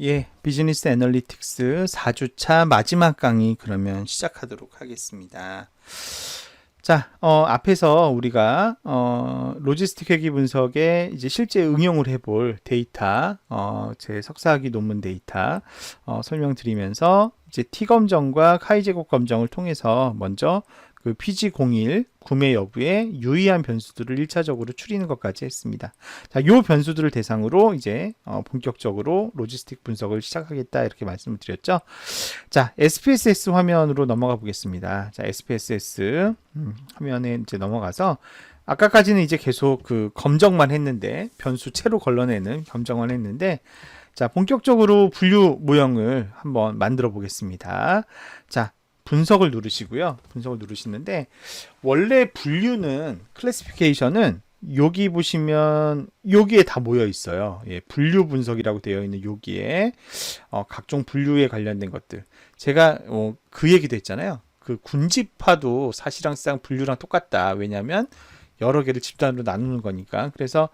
예, 비즈니스 애널리틱스 4주차 마지막 강의 그러면 시작하도록 하겠습니다. 자, 앞에서 우리가 로지스틱 회계 분석에 이제 실제 응용을 해볼 데이터, 제 석사학위 논문 데이터 설명드리면서 이제 T 검정과 카이 제곱 검정을 통해서 먼저 그 PG01 구매 여부에 유의한 변수들을 1차적으로 추리는 것까지 했습니다. 자, 요 변수들을 대상으로 이제 본격적으로 로지스틱 분석을 시작하겠다 이렇게 말씀을 드렸죠. 자, SPSS 화면으로 넘어가 보겠습니다. 자, SPSS 화면에 이제 넘어가서 아까까지는 이제 계속 그 검정만 했는데 변수 채로 걸러내는 검정만 했는데 자, 본격적으로 분류 모형을 한번 만들어 보겠습니다. 자, 분석을 누르시고요. 분석을 누르시는데 원래 분류는 클래시피케이션은 여기 보시면 여기에 다 모여 있어요. 예, 분류 분석이라고 되어 있는 여기에 각종 분류에 관련된 것들. 제가 그 얘기도 했잖아요. 그 군집화도 사실상 분류랑 똑같다. 왜냐하면 여러 개를 집단으로 나누는 거니까. 그래서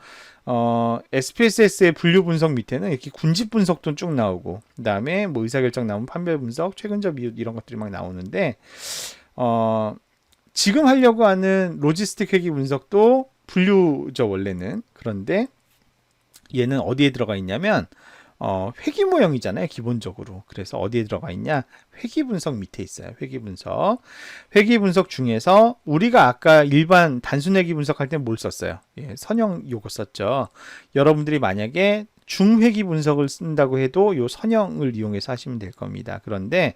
SPSS의 분류 분석 밑에는 이렇게 군집 분석도 쭉 나오고, 그 다음에 뭐 의사결정 나오면 판별 분석, 최근적 이웃 이런 것들이 막 나오는데 지금 하려고 하는 로지스틱 회계 분석도 분류죠 원래는. 그런데 얘는 어디에 들어가 있냐면 회귀 모형이잖아요 기본적으로. 그래서 어디에 들어가 있냐, 회귀 분석 밑에 있어요. 회귀 분석. 회귀 분석 중에서 우리가 아까 일반 단순 회귀 분석할 때 뭘 썼어요? 예, 선형 요거 썼죠. 여러분들이 만약에 중회귀 분석을 쓴다고 해도 요 선형을 이용해서 하시면 될 겁니다. 그런데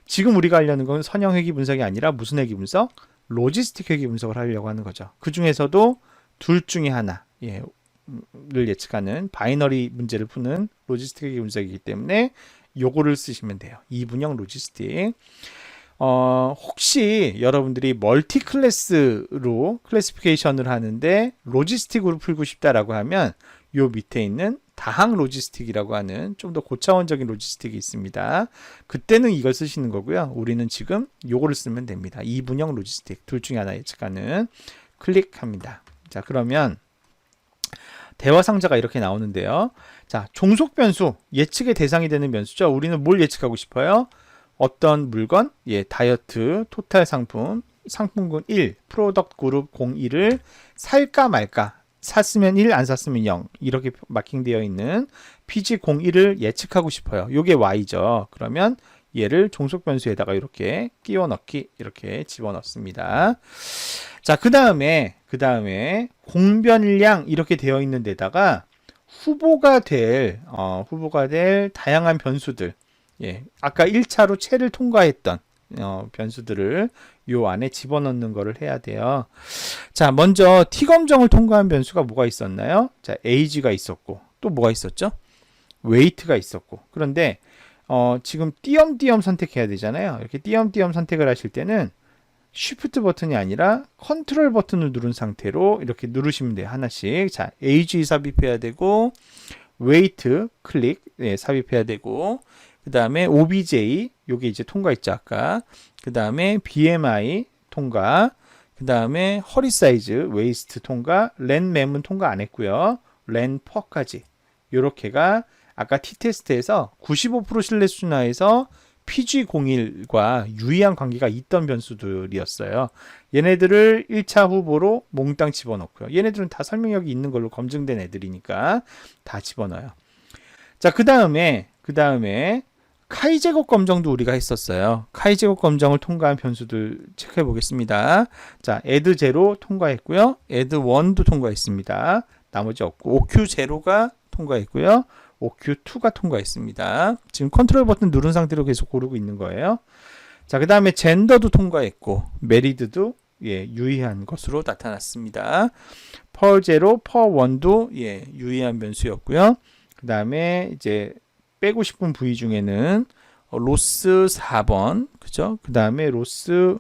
지금 우리가 하려는 건 선형 회귀 분석이 아니라 무슨 회귀 분석? 로지스틱 회귀 분석을 하려고 하는 거죠. 그 중에서도 둘 중에 하나, 예, 를 예측하는 바이너리 문제를 푸는 로지스틱 회계 분석이기 때문에 요거를 쓰시면 돼요. 이분형 로지스틱. 혹시 여러분들이 멀티 클래스로 클래시피케이션을 하는데 로지스틱으로 풀고 싶다라고 하면 요 밑에 있는 다항 로지스틱이라고 하는 좀 더 고차원적인 로지스틱이 있습니다. 그때는 이걸 쓰시는 거고요. 우리는 지금 요거를 쓰면 됩니다. 이분형 로지스틱 둘 중에 하나 예측하는. 클릭합니다. 자, 그러면 대화 상자가 이렇게 나오는데요. 자, 종속 변수, 예측의 대상이 되는 변수죠. 우리는 뭘 예측하고 싶어요? 어떤 물건, 예, 다이어트, 토탈 상품, 상품군 1, 프로덕트 그룹 01을 살까 말까, 샀으면 1, 안 샀으면 0, 이렇게 마킹되어 있는 PG01을 예측하고 싶어요. 요게 Y죠. 그러면 얘를 종속 변수에다가 이렇게 끼워 넣기, 이렇게 집어 넣습니다. 자, 그 다음에 공변량 이렇게 되어 있는 데다가 후보가 될 다양한 변수들, 예, 아까 1차로 채를 통과했던 변수들을 요 안에 집어넣는 거를 해야 돼요. 자, 먼저 T 검정을 통과한 변수가 뭐가 있었나요? 자, age가 있었고 또 뭐가 있었죠? weight가 있었고. 그런데 지금 띄엄띄엄 선택해야 되잖아요. 이렇게 띄엄띄엄 선택을 하실 때는 Shift 버튼이 아니라 컨트롤 버튼을 누른 상태로 이렇게 누르시면 돼요. 하나씩. 자, age 삽입해야 되고, weight 클릭, 예, 삽입해야 되고, 그 다음에 obj, 요게 이제 통과했죠, 아까. 그 다음에 bmi 통과, 그 다음에 허리 사이즈, waist 통과, len mem은 통과 안 했고요. len per까지. 요렇게가 아까 t-테스트에서 95% 신뢰 수준하에서 PG01과 유의한 관계가 있던 변수들이었어요. 얘네들을 1차 후보로 몽땅 집어넣고요. 얘네들은 다 설명력이 있는 걸로 검증된 애들이니까 다 집어넣어요. 자, 그 다음에 카이 제곱 검정도 우리가 했었어요. 카이 제곱 검정을 통과한 변수들 체크해 보겠습니다. 자, add 0 통과했고요. add 1도 통과했습니다. 나머지 없고 OQ 0가 통과했고요. OQ2가 통과했습니다. 지금 컨트롤 버튼 누른 상태로 계속 고르고 있는 거예요. 자, 그 다음에 젠더도 통과했고 메리드도, 예, 유의한 것으로 나타났습니다. per0, per1도, 예, 유의한 변수였고요. 그 다음에 이제 빼고 싶은 부위 중에는 로스 4번, 그죠? 그 다음에 로스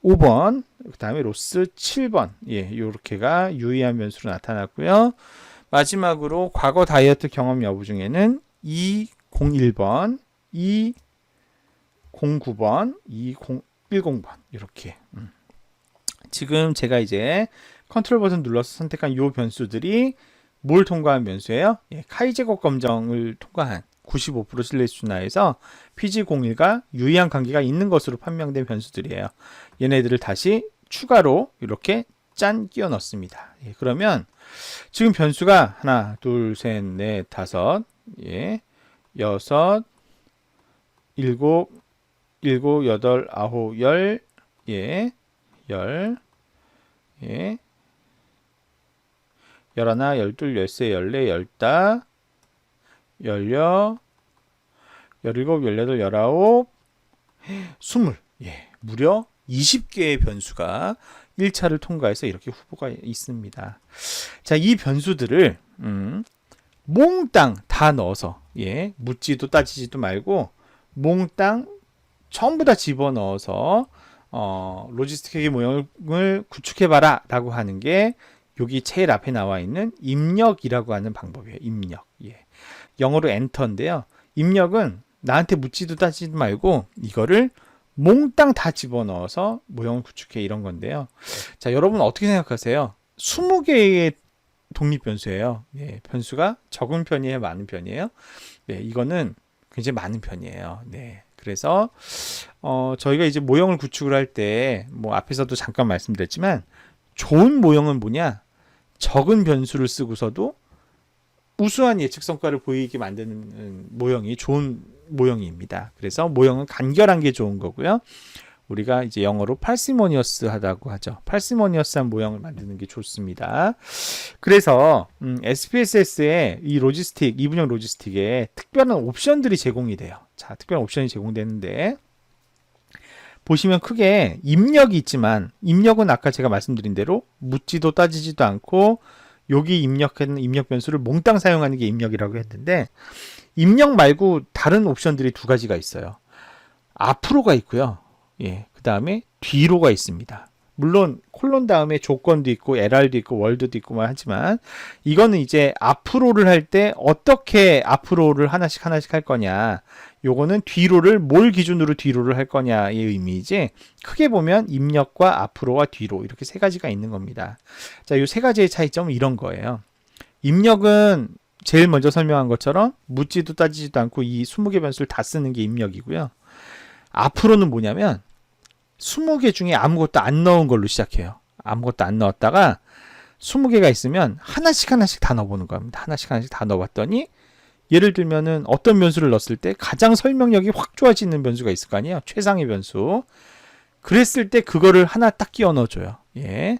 5번, 그 다음에 로스 7번, 예, 요렇게가 유의한 변수로 나타났고요. 마지막으로 과거 다이어트 경험 여부 중에는 201번, 209번, 2010번 이렇게. 지금 제가 이제 컨트롤 버튼 눌러서 선택한 요 변수들이 뭘 통과한 변수예요? 예, 카이-제곱 검정을 통과한 95% 신뢰수준하에서 PG01과 유의한 관계가 있는 것으로 판명된 변수들이에요. 얘네들을 다시 추가로 이렇게 짠 끼워 넣습니다. 예, 그러면 지금 변수가 하나, 둘, 셋, 넷, 다섯, 예, 여섯, 일곱, 여덟, 아홉, 열, 예, 예, 열하나, 열둘, 열세, 열네, 열다, 열여, 열일곱, 열여덟, 열아홉, 스물. 예, 무려 20개의 변수가 1차를 통과해서 이렇게 후보가 있습니다. 자, 이 변수들을 몽땅 다 넣어서, 예, 묻지도 따지지도 말고 몽땅 전부 다 집어넣어서 로지스틱의 모형을 구축해봐라 라고 하는 게 여기 제일 앞에 나와 있는 입력이라고 하는 방법이에요. 입력. 예. 영어로 엔터인데요. 입력은 나한테 묻지도 따지도 말고 이거를 몽땅 다 집어넣어서 모형을 구축해, 이런 건데요. 자, 여러분 어떻게 생각하세요? 20개의 독립변수예요. 예, 변수가 적은 편이에요, 많은 편이에요? 네, 이거는 굉장히 많은 편이에요. 네. 그래서 저희가 이제 모형을 구축을 할 때 뭐 앞에서도 잠깐 말씀드렸지만 좋은 모형은 뭐냐? 적은 변수를 쓰고서도 우수한 예측 성과를 보이게 만드는 모형이 좋은 모형입니다. 그래서 모형은 간결한 게 좋은 거고요. 우리가 이제 영어로 parsimonious하다고 하죠. parsimonious 모형을 만드는 게 좋습니다. 그래서 SPSS의 이 로지스틱, 이분형 로지스틱에 특별한 옵션들이 제공이 돼요. 자, 특별한 옵션이 제공되는데 보시면 크게 입력이 있지만, 입력은 아까 제가 말씀드린 대로 묻지도 따지지도 않고 여기 입력하는 입력 변수를 몽땅 사용하는 게 입력이라고 했는데, 입력 말고 다른 옵션들이 두 가지가 있어요. 앞으로가 있고요. 예, 그 다음에 뒤로가 있습니다. 물론 콜론 다음에 조건도 있고 LR도 있고 월드도 있고 하지만 이거는 이제 앞으로를 할 때 어떻게 앞으로를 하나씩 할 거냐, 요거는 뒤로를 뭘 기준으로 뒤로를 할 거냐의 의미이지, 크게 보면 입력과 앞으로와 뒤로 이렇게 세 가지가 있는 겁니다. 자, 요 세 가지의 차이점은 이런 거예요. 입력은 제일 먼저 설명한 것처럼 묻지도 따지지도 않고 이 20개 변수를 다 쓰는 게 입력이고요. 앞으로는 뭐냐면 20개 중에 아무것도 안 넣은 걸로 시작해요. 아무것도 안 넣었다가 20개가 있으면 하나씩 다 넣어보는 겁니다. 하나씩 다 넣어봤더니, 예를 들면은 어떤 변수를 넣었을 때 가장 설명력이 확 좋아지는 변수가 있을 거 아니에요. 최상의 변수. 그랬을 때 그거를 하나 딱 끼워 넣어줘요. 예.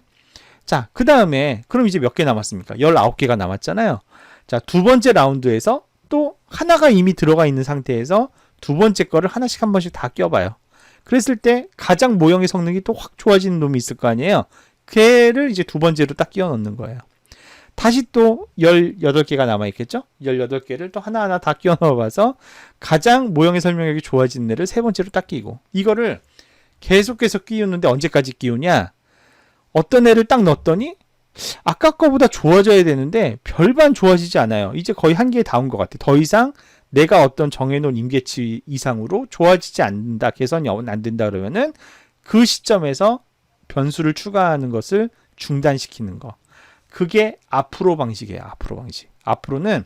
자, 그 다음에 그럼 이제 몇 개 남았습니까? 19개가 남았잖아요. 자, 두 번째 라운드에서 또 하나가 이미 들어가 있는 상태에서 두 번째 거를 하나씩 한 번씩 다 껴봐요. 그랬을 때 가장 모형의 성능이 또 확 좋아지는 놈이 있을 거 아니에요. 걔를 이제 두 번째로 딱 끼워 넣는 거예요. 다시 또 18개가 남아있겠죠? 18개를 또 하나하나 다 끼워 넣어봐서 가장 모형의 설명력이 좋아지는 애를 세 번째로 딱 끼고, 이거를 계속 끼우는데 언제까지 끼우냐? 어떤 애를 딱 넣었더니 아까 거보다 좋아져야 되는데 별반 좋아지지 않아요. 이제 거의 한계에 닿은 것 같아. 더 이상 내가 어떤 정해놓은 임계치 이상으로 좋아지지 않는다, 개선이 안 된다 그러면은 그 시점에서 변수를 추가하는 것을 중단시키는 거. 그게 앞으로 방식이에요. 앞으로 방식. 앞으로는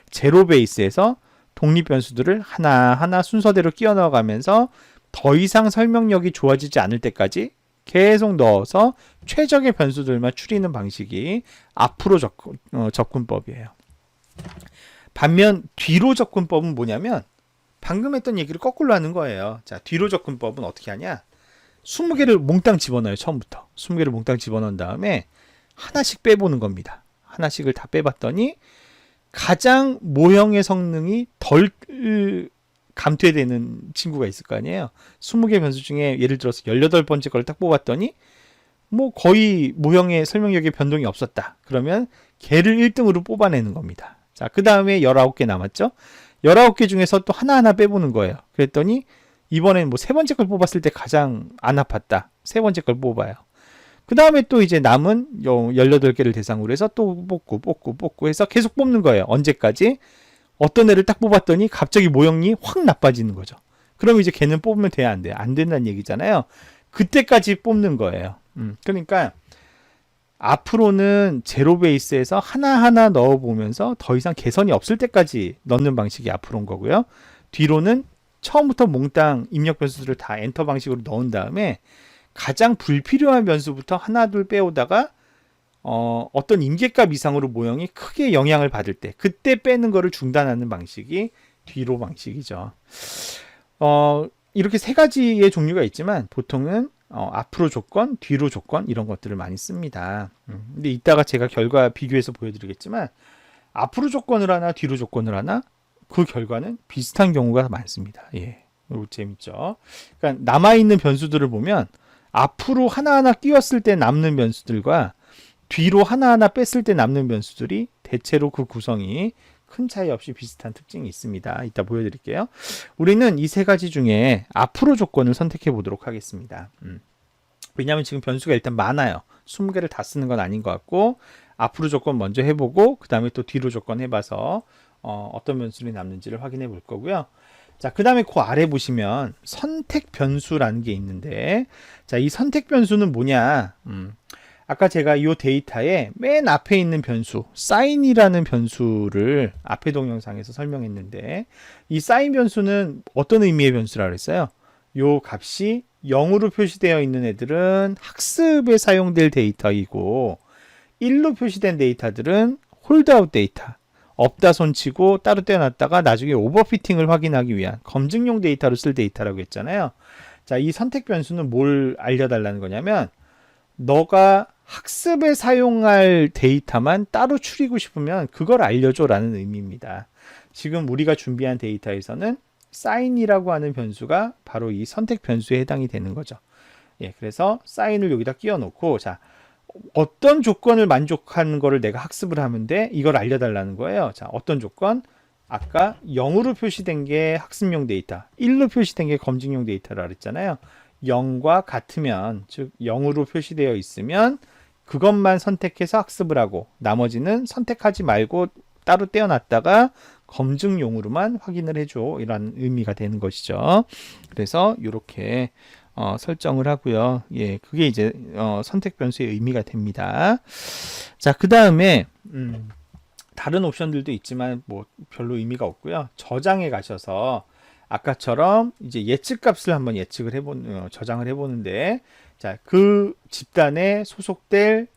제로 베이스에서 독립 변수들을 하나하나 순서대로 끼워 넣어가면서 더 이상 설명력이 좋아지지 않을 때까지 계속 넣어서 최적의 변수들만 추리는 방식이 앞으로 접근법이에요. 반면 뒤로 접근법은 뭐냐면 방금 했던 얘기를 거꾸로 하는 거예요. 자, 뒤로 접근법은 어떻게 하냐? 20개를 몽땅 집어넣어요. 처음부터 20개를 몽땅 집어넣은 다음에 하나씩 빼보는 겁니다. 하나씩을 다 빼봤더니 가장 모형의 성능이 덜 감퇴되는 친구가 있을 거 아니에요. 20개 변수 중에 예를 들어서 18번째 걸 딱 뽑았더니 뭐 거의 모형의 설명력에 변동이 없었다. 그러면 걔를 1등으로 뽑아내는 겁니다. 자, 그 다음에 19개 남았죠. 19개 중에서 또 하나하나 빼보는 거예요. 그랬더니 이번엔 뭐 세 번째 걸 뽑았을 때 가장 안 아팠다. 세 번째 걸 뽑아요. 그 다음에 또 이제 남은 18개를 대상으로 해서 또 뽑고 해서 계속 뽑는 거예요. 언제까지? 어떤 애를 딱 뽑았더니 갑자기 모형이 확 나빠지는 거죠. 그럼 이제 걔는 뽑으면 돼야 안 돼요? 안 된다는 얘기잖아요. 그때까지 뽑는 거예요. 그러니까 앞으로는 제로 베이스에서 하나하나 넣어보면서 더 이상 개선이 없을 때까지 넣는 방식이 앞으로인 거고요. 뒤로는 처음부터 몽땅 입력 변수들을 다 엔터 방식으로 넣은 다음에 가장 불필요한 변수부터 하나 둘 빼오다가 어떤 임계값 이상으로 모형이 크게 영향을 받을 때 그때 빼는 거를 중단하는 방식이 뒤로 방식이죠. 이렇게 세 가지의 종류가 있지만 보통은 앞으로 조건, 뒤로 조건 이런 것들을 많이 씁니다. 근데 이따가 제가 결과 비교해서 보여드리겠지만 앞으로 조건을 하나 뒤로 조건을 하나 그 결과는 비슷한 경우가 많습니다. 예, 이거 재밌죠. 그러니까 남아있는 변수들을 보면 앞으로 하나하나 끼웠을 때 남는 변수들과 뒤로 하나하나 뺐을 때 남는 변수들이 대체로 그 구성이 큰 차이 없이 비슷한 특징이 있습니다. 이따 보여드릴게요. 우리는 이 세 가지 중에 앞으로 조건을 선택해 보도록 하겠습니다. 왜냐하면 지금 변수가 일단 많아요. 20개를 다 쓰는 건 아닌 것 같고 앞으로 조건 먼저 해보고 그 다음에 또 뒤로 조건 해봐서 어떤 변수들이 남는지를 확인해 볼 거고요. 자, 그 다음에 그 아래 보시면 선택 변수라는 게 있는데 자, 이 선택 변수는 뭐냐? 아까 제가 이 데이터에 맨 앞에 있는 변수 sign이라는 변수를 앞에 동영상에서 설명했는데 이 sign 변수는 어떤 의미의 변수라 그랬어요? 요 값이 0으로 표시되어 있는 애들은 학습에 사용될 데이터이고 1로 표시된 데이터들은 홀드아웃 데이터 없다 손치고 따로 떼어놨다가 나중에 오버피팅을 확인하기 위한 검증용 데이터로 쓸 데이터라고 했잖아요. 자, 이 선택 변수는 뭘 알려달라는 거냐면 너가 학습에 사용할 데이터만 따로 추리고 싶으면 그걸 알려줘 라는 의미입니다. 지금 우리가 준비한 데이터에서는 sign이라고 하는 변수가 바로 이 선택 변수에 해당이 되는 거죠. 예, 그래서 sign을 여기다 끼워 놓고 자, 어떤 조건을 만족하는 거를 내가 학습을 하면 돼? 이걸 알려달라는 거예요. 자, 어떤 조건? 아까 0으로 표시된 게 학습용 데이터, 1로 표시된 게 검증용 데이터라 그랬잖아요. 0과 같으면, 즉 0으로 표시되어 있으면 그것만 선택해서 학습을 하고 나머지는 선택하지 말고 따로 떼어놨다가 검증용으로만 확인을 해줘 이런 의미가 되는 것이죠. 그래서 이렇게 설정을 하고요. 예, 그게 이제 선택 변수의 의미가 됩니다. 자, 그 다음에 다른 옵션들도 있지만 뭐 별로 의미가 없고요. 저장에 가셔서 아까처럼 이제 예측 값을 한번 예측을 저장을 해보는데 자, 그 집단에 소속될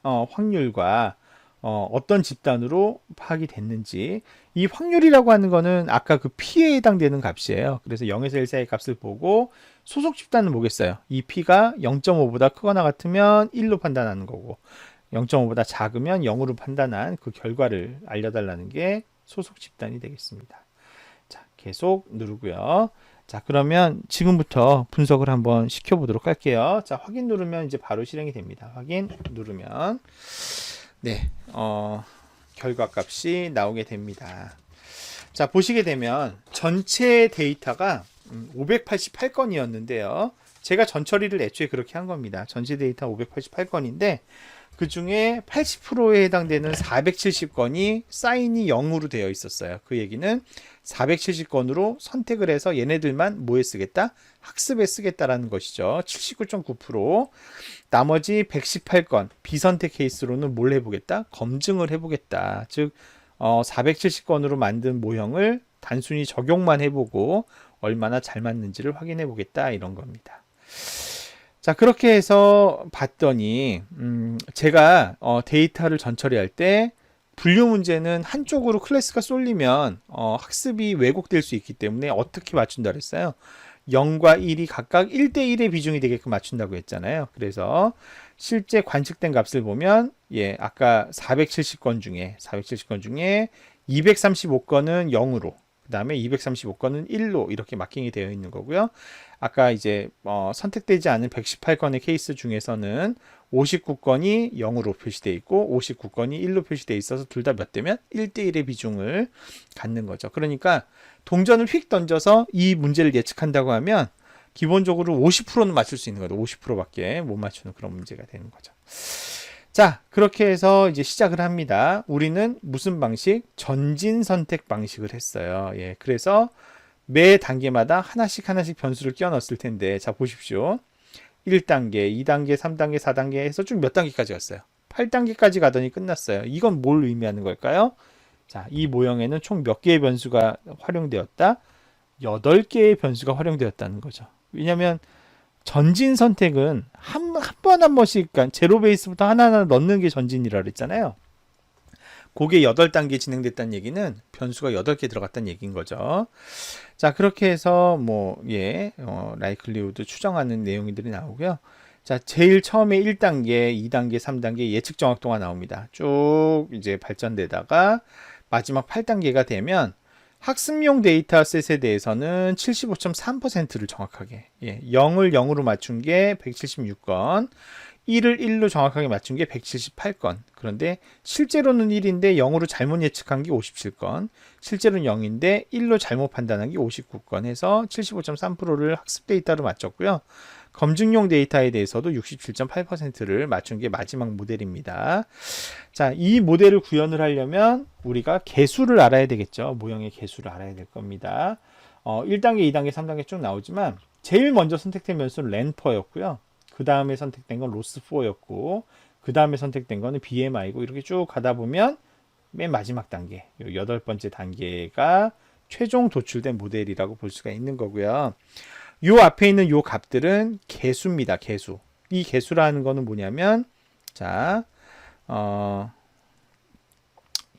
확률과 어떤 집단으로 파악이 됐는지 이 확률이라고 하는 거는 아까 그 P에 해당되는 값이에요. 그래서 0에서 1 사이의 값을 보고 소속 집단은 뭐겠어요? 이 P가 0.5보다 크거나 같으면 1로 판단하는 거고 0.5보다 작으면 0으로 판단한 그 결과를 알려달라는 게 소속 집단이 되겠습니다. 자, 계속 누르고요. 자, 그러면 지금부터 분석을 한번 시켜보도록 할게요. 자, 확인 누르면 이제 바로 실행이 됩니다. 확인 누르면 네, 결과 값이 나오게 됩니다. 자, 보시게 되면 전체 데이터가 588건이었는데요. 제가 전처리를 애초에 그렇게 한 겁니다. 전체 데이터 588건인데 그 중에 80%에 해당되는 470건이 사인이 0으로 되어 있었어요. 그 얘기는 470건으로 선택을 해서 얘네들만 뭐에 쓰겠다? 학습에 쓰겠다라는 것이죠. 79.9%. 나머지 118건 비선택 케이스로는 뭘 해보겠다? 검증을 해보겠다. 즉 470건으로 만든 모형을 단순히 적용만 해보고 얼마나 잘 맞는지를 확인해 보겠다 이런 겁니다. 자, 그렇게 해서 봤더니 제가 데이터를 전처리할 때 분류 문제는 한쪽으로 클래스가 쏠리면 학습이 왜곡될 수 있기 때문에 어떻게 맞춘다 그랬어요? 0과 1이 각각 1대1의 비중이 되게끔 맞춘다고 했잖아요. 그래서 실제 관측된 값을 보면 예, 아까 470건 중에 235건은 0으로 그 다음에 235건은 1로 이렇게 마킹이 되어 있는 거고요. 아까 이제 선택되지 않은 118건의 케이스 중에서는 59건이 0으로 표시되어 있고 59건이 1로 표시되어 있어서 둘 다 몇 대면 1대1의 비중을 갖는 거죠. 그러니까 동전을 휙 던져서 이 문제를 예측한다고 하면 기본적으로 50%는 맞출 수 있는 거죠. 50%밖에 못 맞추는 그런 문제가 되는 거죠. 자, 그렇게 해서 이제 시작을 합니다. 우리는 무슨 방식? 전진 선택 방식을 했어요. 예, 그래서 매 단계마다 하나씩 변수를 끼워 넣었을 텐데, 자, 보십시오. 1단계, 2단계, 3단계, 4단계 해서 쭉 몇 단계까지 갔어요? 8단계까지 가더니 끝났어요. 이건 뭘 의미하는 걸까요? 자, 이 모형에는 총 몇 개의 변수가 활용되었다? 8개의 변수가 활용되었다는 거죠. 왜냐하면 전진 선택은 한 번 한 번씩, 그러니까 제로 베이스부터 하나하나 넣는 게 전진이라 그랬잖아요. 그게 8단계 진행됐다는 얘기는 변수가 8개 들어갔다는 얘기인 거죠. 자, 그렇게 해서 라이클리후드 추정하는 내용들이 나오고요. 자, 제일 처음에 1단계, 2단계, 3단계 예측 정확도가 나옵니다. 쭉 이제 발전되다가 마지막 8단계가 되면 학습용 데이터셋에 대해서는 75.3%를 정확하게, 0을 0으로 맞춘 게 176건, 1을 1로 정확하게 맞춘 게 178건. 그런데 실제로는 1인데 0으로 잘못 예측한 게 57건, 실제로는 0인데 1로 잘못 판단한 게 59건 해서 75.3%를 학습 데이터로 맞췄고요. 검증용 데이터에 대해서도 67.8%를 맞춘 게 마지막 모델입니다. 자, 이 모델을 구현을 하려면 우리가 개수를 알아야 되겠죠. 모형의 개수를 알아야 될 겁니다. 1단계, 2단계, 3단계 쭉 나오지만 제일 먼저 선택된 변수는 랜퍼였고요. 그 다음에 선택된 건 로스4였고, 그 다음에 선택된 거는 BMI고, 이렇게 쭉 가다 보면 맨 마지막 단계, 8번째 단계가 최종 도출된 모델이라고 볼 수가 있는 거고요. 요 앞에 있는 요 값들은 개수입니다. 개수. 이 개수라는 거는 뭐냐면, 자,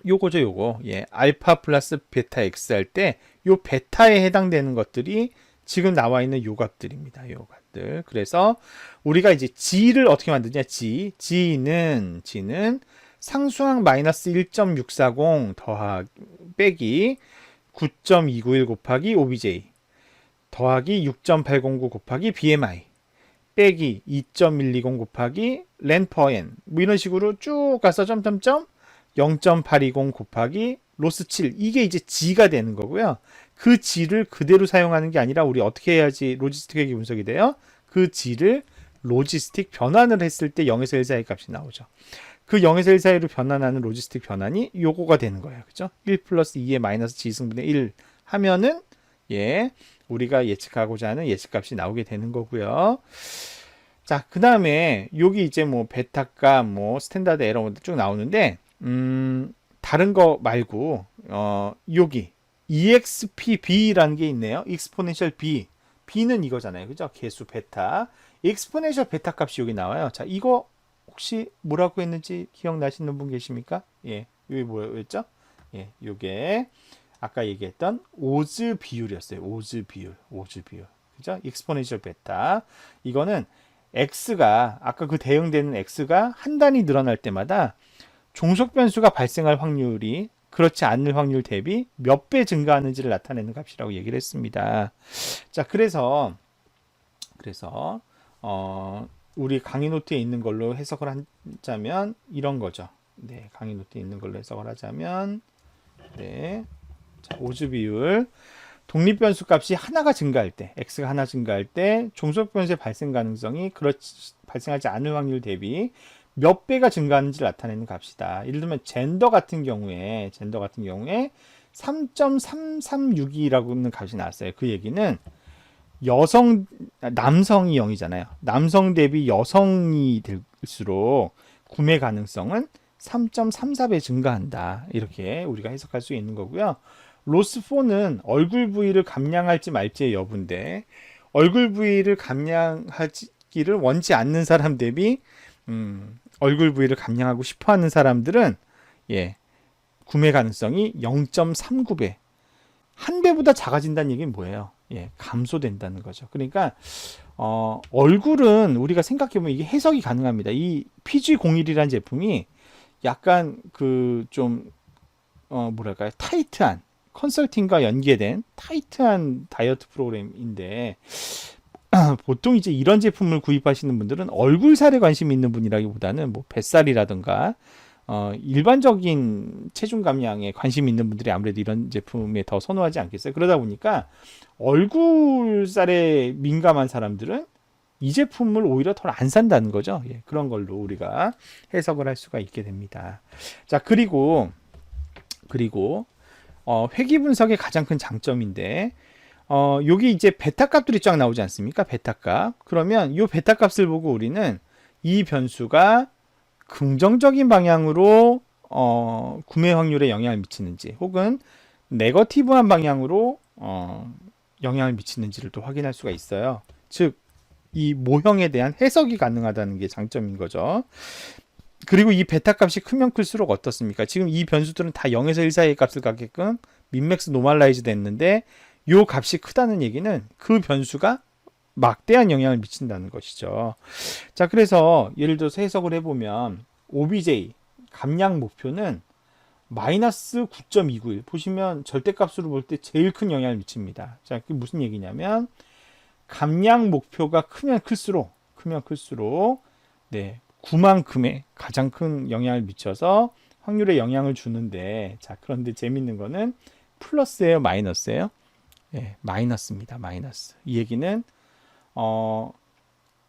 요거죠, 요거. 알파 플러스 베타 x 할 때 요 베타에 해당되는 것들이 지금 나와 있는 요 값들입니다. 요 값들. 그래서 우리가 이제 g를 어떻게 만드냐? g는 상수항 마이너스 1.640 빼기 9.291 곱하기 obj 더하기 6.809 곱하기 BMI 빼기 2.120 곱하기 len/n 뭐 이런 식으로 쭉 가서 점점점 0.820 곱하기 로스 7 이게 이제 G가 되는 거고요. 그 G를 그대로 사용하는 게 아니라 우리 어떻게 해야지 로지스틱 분석이 돼요? 그 G를 로지스틱 변환을 했을 때 0에서 1 사이 값이 나오죠. 그 0에서 1 사이로 변환하는 로지스틱 변환이 요거가 되는 거예요. 그죠? 1 플러스 2의 마이너스 G승분의 1 하면은 우리가 예측하고자 하는 예측값이 나오게 되는 거고요. 자, 그 다음에 여기 이제 뭐 베타값, 뭐 스탠다드 에러 쭉 나오는데 다른 거 말고 여기 EXPB라는 게 있네요. exponential B. B는 이거잖아요. 그죠? 개수 베타. exponential 베타 값이 여기 나와요. 자, 이거 혹시 뭐라고 했는지 기억나시는 분 계십니까? 여기 뭐였죠? 요게 아까 얘기했던 오즈 비율이었어요. 오즈 비율. 그죠? exponential 베타. 이거는 x가 아까 그 대응되는 x가 한 단위 늘어날 때마다 종속 변수가 발생할 확률이 그렇지 않을 확률 대비 몇 배 증가하는지를 나타내는 값이라고 얘기를 했습니다. 자, 그래서 우리 강의 노트에 있는 걸로 해석을 하자면 이런 거죠. 강의 노트에 있는 걸로 해석을 하자면 자, 오즈 비율 독립 변수 값이 하나가 증가할 때, x가 하나 증가할 때 종속 변수의 발생 가능성이 발생하지 않을 확률 대비 몇 배가 증가하는지를 나타내는 값이다. 예를 들면 젠더 같은 경우에 3.336이라고 하는 값이 나왔어요. 그 얘기는 남성이 0이잖아요. 남성 대비 여성이 될수록 구매 가능성은 3.34배 증가한다. 이렇게 우리가 해석할 수 있는 거고요. 로스4는 얼굴 부위를 감량할지 말지의 여부인데 얼굴 부위를 감량하기를 원치 않는 사람 대비 얼굴 부위를 감량하고 싶어하는 사람들은 구매 가능성이 0.39배 한 배보다 작아진다는 얘기는 뭐예요? 감소된다는 거죠. 그러니까 얼굴은 우리가 생각해보면 이게 해석이 가능합니다. 이 PG01이라는 제품이 약간 뭐랄까요? 타이트한 컨설팅과 연계된 타이트한 다이어트 프로그램인데 보통 이제 이런 제품을 구입하시는 분들은 얼굴 살에 관심이 있는 분이라기보다는 뭐 뱃살이라든가 일반적인 체중 감량에 관심 있는 분들이 아무래도 이런 제품에 더 선호하지 않겠어요. 그러다 보니까 얼굴 살에 민감한 사람들은 이 제품을 오히려 더 안 산다는 거죠. 그런 걸로 우리가 해석을 할 수가 있게 됩니다. 자, 그리고 회귀 분석의 가장 큰 장점인데 여기 이제 베타 값들이 쫙 나오지 않습니까? 베타 값. 그러면 이 베타 값을 보고 우리는 이 변수가 긍정적인 방향으로 구매 확률에 영향을 미치는지 혹은 네거티브한 방향으로 영향을 미치는지를 또 확인할 수가 있어요. 즉, 이 모형에 대한 해석이 가능하다는 게 장점인 거죠. 그리고 이 베타 값이 크면 클수록 어떻습니까? 지금 이 변수들은 다 0에서 1 사이의 값을 갖게끔 민맥스 노멀라이즈 됐는데 요 값이 크다는 얘기는 그 변수가 막대한 영향을 미친다는 것이죠. 자, 그래서 예를 들어서 해석을 해보면 OBJ 감량 목표는 마이너스 9.291 보시면 절대값으로 볼 때 제일 큰 영향을 미칩니다. 자, 그게 무슨 얘기냐면 감량 목표가 크면 클수록 네, 그만큼의 가장 큰 영향을 미쳐서 확률에 영향을 주는데, 자, 그런데 재밌는 거는 플러스예요, 마이너스예요? 예, 마이너스입니다. 마이너스. 이 얘기는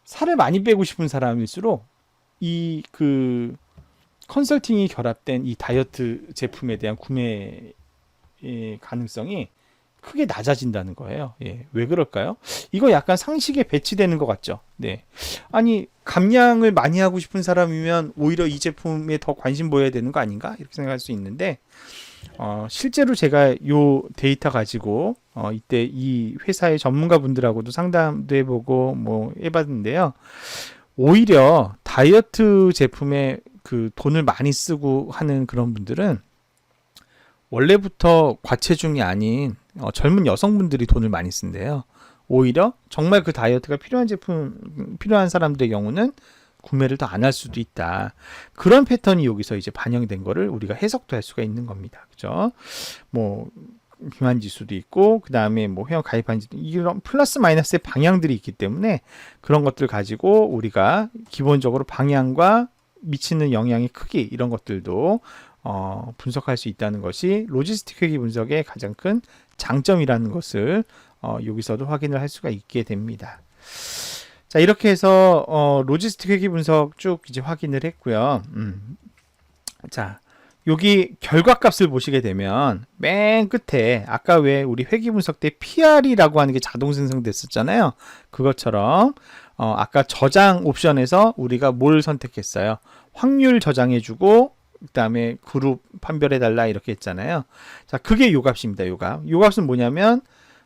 살을 많이 빼고 싶은 사람일수록 이 그 컨설팅이 결합된 이 다이어트 제품에 대한 구매 가능성이 크게 낮아진다는 거예요. 예, 왜 그럴까요? 이거 약간 상식에 배치되는 것 같죠? 네. 아니, 감량을 많이 하고 싶은 사람이면 오히려 이 제품에 더 관심 보여야 되는 거 아닌가? 이렇게 생각할 수 있는데, 실제로 제가 요 데이터 가지고, 이때 이 회사의 전문가 분들하고도 상담도 해보고, 뭐, 해봤는데요. 오히려 다이어트 제품에 그 돈을 많이 쓰고 하는 그런 분들은 원래부터 과체중이 아닌 젊은 여성분들이 돈을 많이 쓴대요. 오히려 정말 그 다이어트가 필요한 제품, 필요한 사람들의 경우는 구매를 더 안 할 수도 있다. 그런 패턴이 여기서 이제 반영된 거를 우리가 해석도 할 수가 있는 겁니다. 그죠? 뭐, 비만 지수도 있고, 그 다음에 뭐 회원 가입한 지도, 이런 플러스 마이너스의 방향들이 있기 때문에 그런 것들 가지고 우리가 기본적으로 방향과 미치는 영향의 크기, 이런 것들도 분석할 수 있다는 것이 로지스틱 회계 분석의 가장 큰 장점이라는 것을 여기서도 확인을 할 수가 있게 됩니다. 자, 이렇게 해서 로지스틱 회계 분석 쭉 이제 확인을 했고요. 자, 여기 결과값을 보시게 되면 맨 끝에 아까 왜 우리 회계 분석 때 PR이라고 하는 게 자동 생성됐었잖아요. 그것처럼 아까 저장 옵션에서 우리가 뭘 선택했어요? 확률 저장해주고 그 다음에 그룹 판별해달라 이렇게 했잖아요. 자, 그게 요 값입니다. 요 값. 요 값은 뭐냐면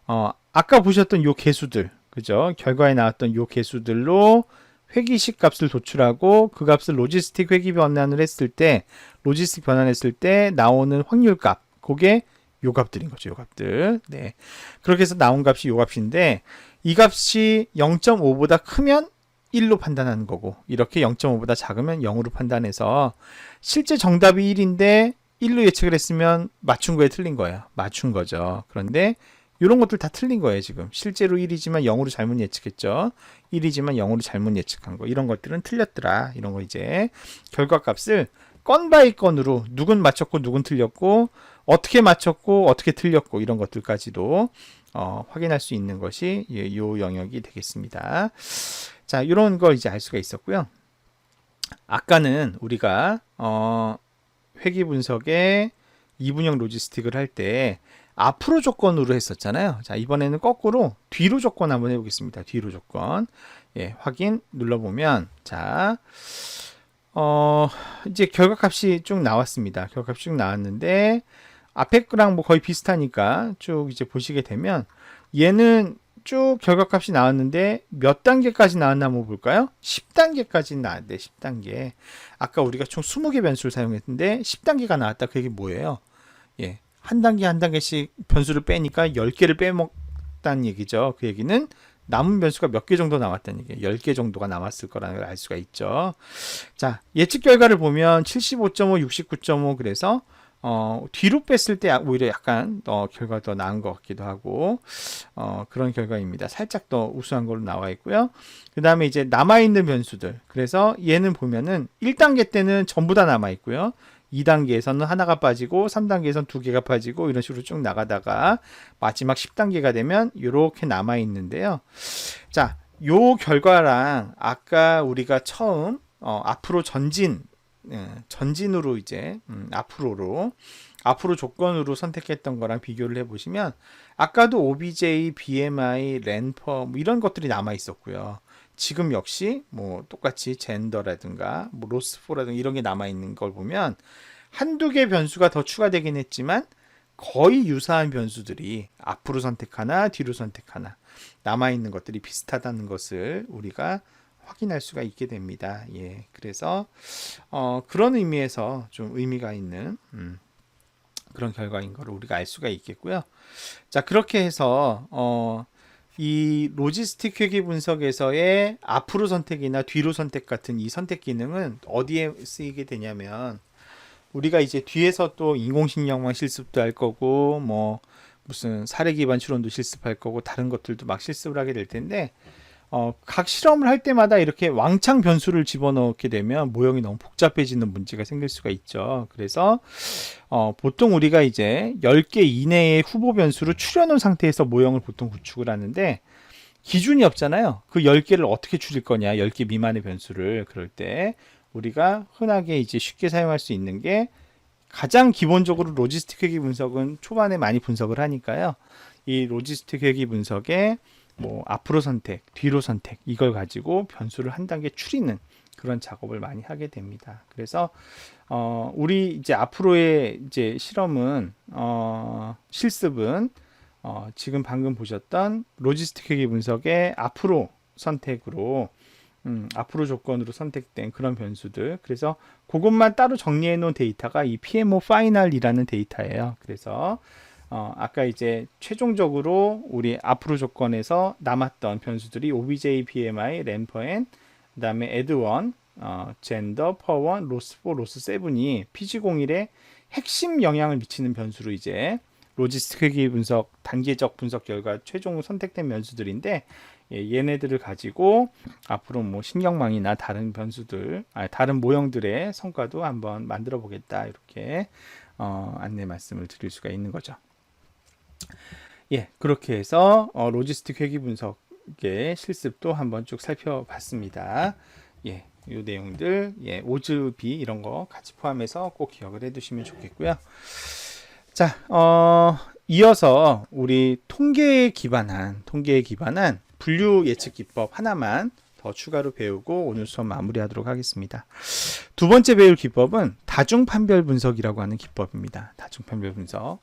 아까 보셨던 요 개수들, 그죠? 결과에 나왔던 요 개수들로 회기식 값을 도출하고 그 값을 로지스틱 회기 변환을 했을 때, 로지스틱 변환했을 때 나오는 확률 값, 그게 요 값들인 거죠. 요 값들. 네. 그렇게 해서 나온 값이 요 값인데, 이 값이 0.5보다 크면 1로 판단하는 거고, 이렇게 0.5보다 작으면 0으로 판단해서 실제 정답이 1인데 1로 예측을 했으면 맞춘 거에 틀린 거예요. 맞춘 거죠. 그런데 이런 것들 다 틀린 거예요. 지금 실제로 1이지만 0으로 잘못 예측했죠. 1이지만 0으로 잘못 예측한 거, 이런 것들은 틀렸더라. 이런 거 이제 결과값을 건 바이 건으로 누군 맞췄고 누군 틀렸고 어떻게 맞췄고 어떻게 틀렸고 이런 것들까지도 확인할 수 있는 것이 이 영역이 되겠습니다. 자, 이런 걸 이제 알 수가 있었고요. 아까는 우리가 회계 분석의 이분형 로지스틱을 할 때 앞으로 조건으로 했었잖아요. 자, 이번에는 거꾸로 뒤로 조건 한번 해보겠습니다. 뒤로 조건. 예, 확인 눌러보면, 자, 이제 결과값이 쭉 나왔습니다. 결과값이 쭉 나왔는데, 앞에 거랑 뭐 거의 비슷하니까 쭉 이제 보시게 되면, 얘는 쭉 결과값이 나왔는데, 몇 단계까지 나왔나 한번 볼까요? 10단계까지 나왔는데, 10단계. 아까 우리가 총 20개 변수를 사용했는데, 10단계가 나왔다. 그게 뭐예요? 예. 한 단계 한 단계씩 변수를 빼니까 10개를 빼먹다는 얘기죠. 그 얘기는 남은 변수가 몇 개 정도 남았다는 얘기예요. 10개 정도가 남았을 거라는 걸 알 수가 있죠. 자, 예측 결과를 보면 75.5, 69.5 그래서 뒤로 뺐을 때 오히려 약간 결과가 더 나은 것 같기도 하고 그런 결과입니다. 살짝 더 우수한 걸로 나와 있고요. 그 다음에 이제 남아있는 변수들. 그래서 얘는 보면은 1단계 때는 전부 다 남아 있고요. 2단계에서는 하나가 빠지고 3단계에서는 2개가 빠지고 이런 식으로 쭉 나가다가 마지막 10단계가 되면 이렇게 남아 있는데요. 자, 요 결과랑 아까 우리가 처음 앞으로 전진으로 이제 앞으로 조건으로 선택했던 거랑 비교를 해보시면 아까도 OBJ, BMI, 랜퍼 뭐 이런 것들이 남아 있었고요. 지금 역시 뭐 똑같이 젠더라든가 뭐 로스포라든가 이런 게 남아 있는 걸 보면 한두 개 변수가 더 추가되긴 했지만 거의 유사한 변수들이 앞으로 선택하나 뒤로 선택하나 남아 있는 것들이 비슷하다는 것을 우리가 확인할 수가 있게 됩니다. 예, 그래서 그런 의미에서 좀 의미가 있는 그런 결과인 걸 우리가 알 수가 있겠고요. 자, 그렇게 해서 이 로지스틱 회계 분석에서의 앞으로 선택이나 뒤로 선택 같은 이 선택 기능은 어디에 쓰이게 되냐면 우리가 이제 뒤에서 또 인공신경망 실습도 할 거고 뭐 무슨 사례 기반 추론도 실습할 거고 다른 것들도 막 실습을 하게 될 텐데 각 실험을 할 때마다 이렇게 왕창 변수를 집어넣게 되면 모형이 너무 복잡해지는 문제가 생길 수가 있죠. 그래서 보통 우리가 이제 10개 이내의 후보 변수를 추려놓은 상태에서 모형을 보통 구축을 하는데 기준이 없잖아요. 그 10개를 어떻게 추릴 거냐, 10개 미만의 변수를. 그럴 때 우리가 흔하게 이제 쉽게 사용할 수 있는 게 가장 기본적으로 로지스틱 회계 분석은 초반에 많이 분석을 하니까요. 이 로지스틱 회계 분석에 뭐 앞으로 선택, 뒤로 선택 이걸 가지고 변수를 한 단계 추리는 그런 작업을 많이 하게 됩니다. 그래서 우리 이제 앞으로의 이제 실험은 실습은 지금 방금 보셨던 로지스틱 회계 분석의 앞으로 선택으로 앞으로 조건으로 선택된 그런 변수들. 그래서 그것만 따로 정리해 놓은 데이터가 이 PMO 파이널이라는 데이터예요. 그래서 아까 이제 최종적으로 우리 앞으로 조건에서 남았던 변수들이 OBJ, BMI, 램퍼N, 그 다음에 에드1, 젠더, 퍼원, 로스4, 로스7이 PG01에 핵심 영향을 미치는 변수로 이제 로지스틱 회계 분석, 단계적 분석 결과 최종 선택된 변수들인데 얘네들을 가지고 앞으로 뭐 신경망이나 다른 변수들, 다른 모형들의 성과도 한번 만들어 보겠다 이렇게 안내 말씀을 드릴 수가 있는 거죠. 예, 그렇게 해서 로지스틱 회계 분석의 실습도 한번 쭉 살펴봤습니다. 예, 이 내용들, 예, 오즈비 이런 거 같이 포함해서 꼭 기억을 해두시면 좋겠고요. 자, 이어서 우리 통계에 기반한 분류 예측 기법 하나만 더 추가로 배우고 오늘 수업 마무리하도록 하겠습니다. 두 번째 배울 기법은 다중판별 분석이라고 하는 기법입니다. 다중판별 분석.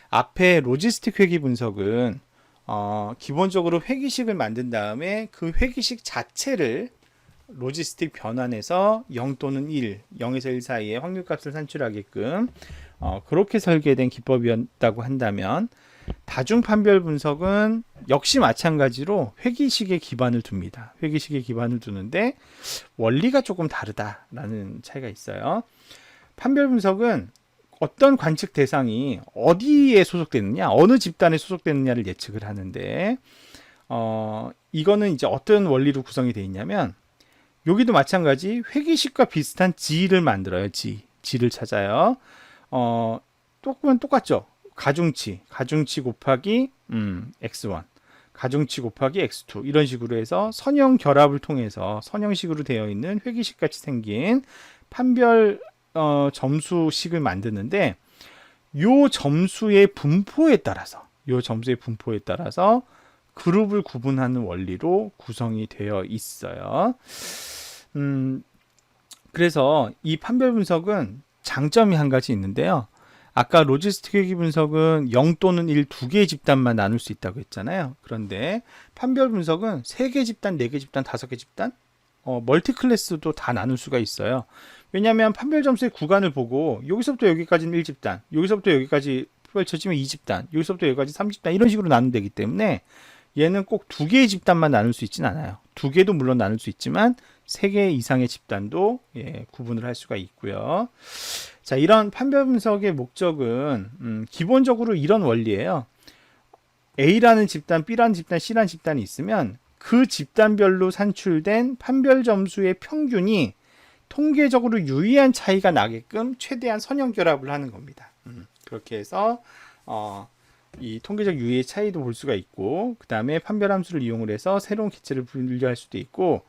앞에 로지스틱 회계 분석은 기본적으로 회기식을 만든 다음에 그 회기식 자체를 로지스틱 변환해서 0 또는 1, 0에서 1 사이의 확률값을 산출하게끔 그렇게 설계된 기법이었다고 한다면 다중판별 분석은 역시 마찬가지로 회기식에 기반을 둡니다. 회기식에 기반을 두는데 원리가 조금 다르다라는 차이가 있어요. 판별 분석은 어떤 관측 대상이 어디에 소속되느냐, 어느 집단에 소속되느냐를 예측을 하는데 이거는 이제 어떤 원리로 구성이 되어 있냐면 여기도 마찬가지 회기식과 비슷한 G를 만들어요. G를 찾아요. 똑같죠. 가중치 곱하기 x1, 가중치 곱하기 x2 이런 식으로 해서 선형 결합을 통해서 선형식으로 되어 있는 회기식 같이 생긴 판별 점수식을 만드는데 요 점수의 분포에 따라서 그룹을 구분하는 원리로 구성이 되어 있어요. 그래서 이 판별 분석은 장점이 한 가지 있는데요. 아까 로지스틱 회계 분석은 0 또는 1 두 개의 집단만 나눌 수 있다고 했잖아요. 그런데 판별 분석은 3개 집단, 4개 집단, 5개 집단, 멀티 클래스도 다 나눌 수가 있어요. 왜냐하면 판별 점수의 구간을 보고 여기서부터 여기까지는 1집단, 여기서부터 여기까지 펼쳐지면 2집단, 여기서부터 여기까지 3집단 이런 식으로 나누면 되기 때문에 얘는 꼭 2개의 집단만 나눌 수 있진 않아요. 2개도 물론 나눌 수 있지만 3개 이상의 집단도 구분을 할 수가 있고요. 자, 이런 판별 분석의 목적은 기본적으로 이런 원리예요. A라는 집단, B라는 집단, C라는 집단이 있으면 그 집단별로 산출된 판별 점수의 평균이 통계적으로 유의한 차이가 나게끔 최대한 선형 결합을 하는 겁니다. 그렇게 해서 이 통계적 유의의 차이도 볼 수가 있고, 그 다음에 판별 함수를 이용을 해서 새로운 개체를 분류할 수도 있고,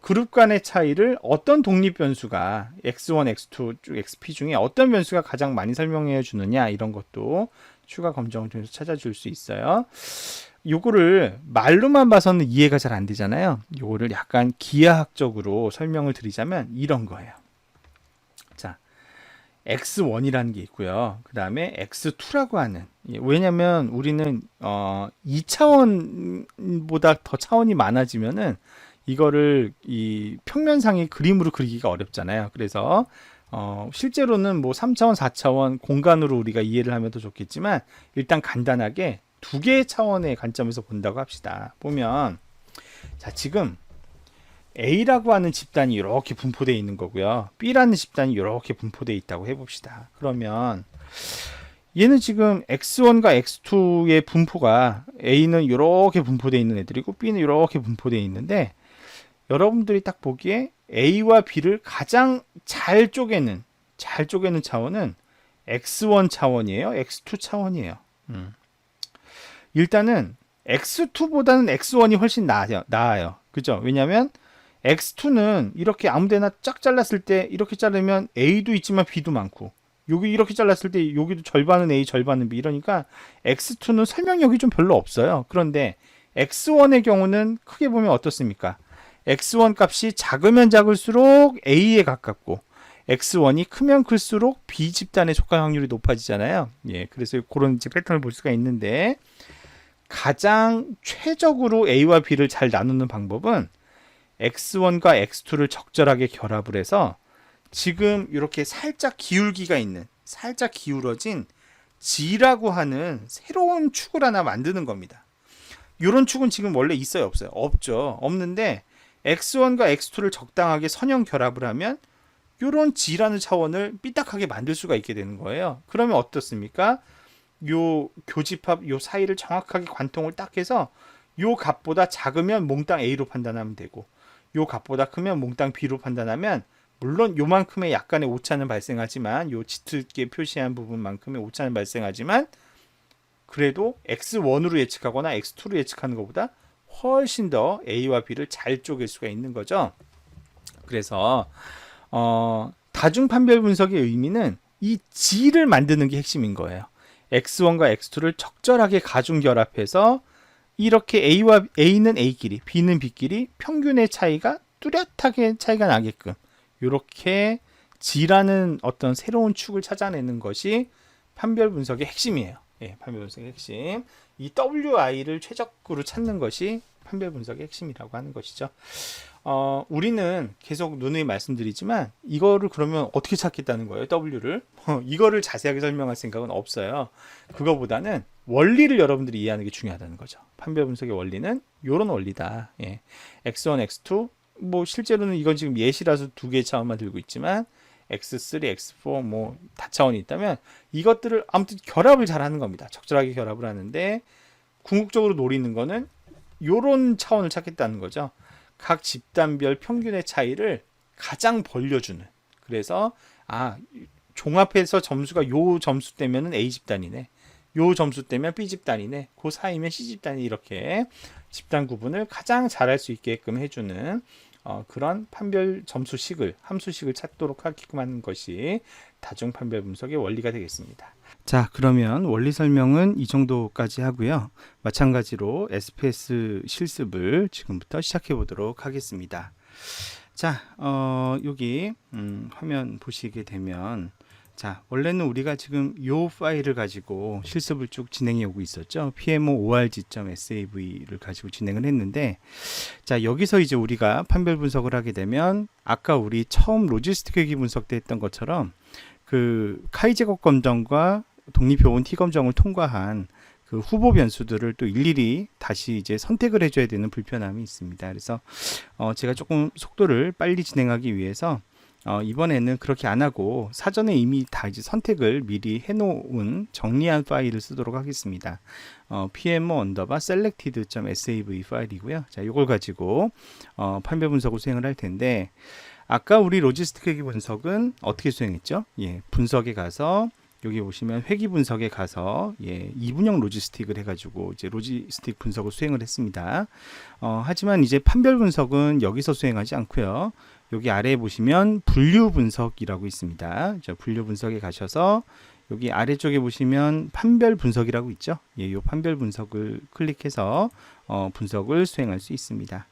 그룹 간의 차이를 어떤 독립 변수가 x1, x2, XP 중에 어떤 변수가 가장 많이 설명해 주느냐 이런 것도 추가 검정을 통해서 찾아줄 수 있어요. 요거를 말로만 봐서는 이해가 잘 안 되잖아요. 요거를 약간 기하학적으로 설명을 드리자면 이런 거예요. 자, X1이라는 게 있고요. 그 다음에 X2라고 하는, 왜냐면 우리는 2차원보다 더 차원이 많아지면은 이거를 이 평면상의 그림으로 그리기가 어렵잖아요. 그래서 실제로는 뭐 3차원, 4차원 공간으로 우리가 이해를 하면 더 좋겠지만 일단 간단하게 두 개의 차원의 관점에서 본다고 합시다. 보면 자, 지금 A라고 하는 집단이 이렇게 분포되어 있는 거고요. B라는 집단이 이렇게 분포되어 있다고 해봅시다. 그러면 얘는 지금 X1과 X2의 분포가 A는 이렇게 분포되어 있는 애들이고 B는 이렇게 분포되어 있는데 여러분들이 딱 보기에 A와 B를 가장 잘 쪼개는 차원은 X1 차원이에요. X2 차원이에요. 일단은 X2보다는 X1이 훨씬 나아요. 그죠? 왜냐하면 X2는 이렇게 아무데나 쫙 잘랐을 때 이렇게 자르면 A도 있지만 B도 많고 여기 이렇게 잘랐을 때 여기도 절반은 A 절반은 B 이러니까 X2는 설명력이 좀 별로 없어요. 그런데 X1의 경우는 크게 보면 어떻습니까? X1 값이 작으면 작을수록 A에 가깝고 X1이 크면 클수록 B 집단에 속할 확률이 높아지잖아요. 예, 그래서 그런 이제 패턴을 볼 수가 있는데 가장 최적으로 A와 B를 잘 나누는 방법은 X1과 X2를 적절하게 결합을 해서 지금 이렇게 살짝 기울기가 있는, 살짝 기울어진 G라고 하는 새로운 축을 하나 만드는 겁니다. 이런 축은 지금 원래 있어요, 없어요? 없죠. 없는데 X1과 X2를 적당하게 선형 결합을 하면 이런 G라는 차원을 삐딱하게 만들 수가 있게 되는 거예요. 그러면 어떻습니까? 요 교집합 요 사이를 정확하게 관통을 딱 해서 요 값보다 작으면 몽땅 A로 판단하면 되고 요 값보다 크면 몽땅 B로 판단하면 물론 요만큼의 약간의 오차는 발생하지만 요 짙게 표시한 부분만큼의 오차는 발생하지만 그래도 X1으로 예측하거나 X2로 예측하는 것보다 훨씬 더 A와 B를 잘 쪼갤 수가 있는 거죠. 그래서 다중 판별 분석의 의미는 이 G를 만드는 게 핵심인 거예요. X1과 X2를 적절하게 가중 결합해서 이렇게 A는 A끼리, B는 B끼리 평균의 차이가 뚜렷하게 차이가 나게끔 이렇게 G라는 어떤 새로운 축을 찾아내는 것이 판별 분석의 핵심이에요. 예, 판별 분석의 핵심. 이 WI를 최적으로 찾는 것이 판별 분석의 핵심이라고 하는 것이죠. 우리는 계속 누누이 말씀드리지만 이거를 그러면 어떻게 찾겠다는 거예요? W를 이거를 자세하게 설명할 생각은 없어요. 그거보다는 원리를 여러분들이 이해하는 게 중요하다는 거죠. 판별 분석의 원리는 이런 원리다. 예. X1, X2 뭐 실제로는 이건 지금 예시라서 두 개의 차원만 들고 있지만 X3, X4 뭐 다차원이 있다면 이것들을 아무튼 결합을 잘 하는 겁니다. 적절하게 결합을 하는데 궁극적으로 노리는 거는 이런 차원을 찾겠다는 거죠. 각 집단별 평균의 차이를 가장 벌려주는. 그래서 종합해서 점수가 요 점수 때면은 A 집단이네. 요 점수 때면 B 집단이네. 그 사이면 C 집단이 이렇게 집단 구분을 가장 잘할 수 있게끔 해주는 그런 판별 점수식을 함수식을 찾도록 하게끔 하는 것이 다중 판별 분석의 원리가 되겠습니다. 자, 그러면 원리 설명은 이 정도까지 하고요. 마찬가지로 SPS 실습을 지금부터 시작해 보도록 하겠습니다. 자, 여기 화면 보시게 되면 자, 원래는 우리가 지금 이 파일을 가지고 실습을 쭉 진행해 오고 있었죠. pmo.org.sav를 가지고 진행을 했는데 자, 여기서 이제 우리가 판별 분석을 하게 되면 아까 우리 처음 로지스틱 회귀 분석 때 했던 것처럼 그 카이 제곱 검정과 독립표본 T 검정을 통과한 그 후보 변수들을 또 일일이 다시 이제 선택을 해줘야 되는 불편함이 있습니다. 그래서 제가 조금 속도를 빨리 진행하기 위해서 이번에는 그렇게 안 하고 사전에 이미 다 이제 선택을 미리 해놓은 정리한 파일을 쓰도록 하겠습니다. pmo_selected.sav 파일이고요. 자, 이걸 가지고 판별 분석을 수행을 할 텐데 아까 우리 로지스틱 회귀 분석은 어떻게 수행했죠? 예, 분석에 가서 여기 보시면 회귀 분석에 가서 이분형 로지스틱을 해가지고 이제 로지스틱 분석을 수행을 했습니다. 하지만 이제 판별 분석은 여기서 수행하지 않고요. 여기 아래에 보시면 분류 분석이라고 있습니다. 분류 분석에 가셔서 여기 아래쪽에 보시면 판별 분석이라고 있죠. 예, 요 판별 분석을 클릭해서 분석을 수행할 수 있습니다.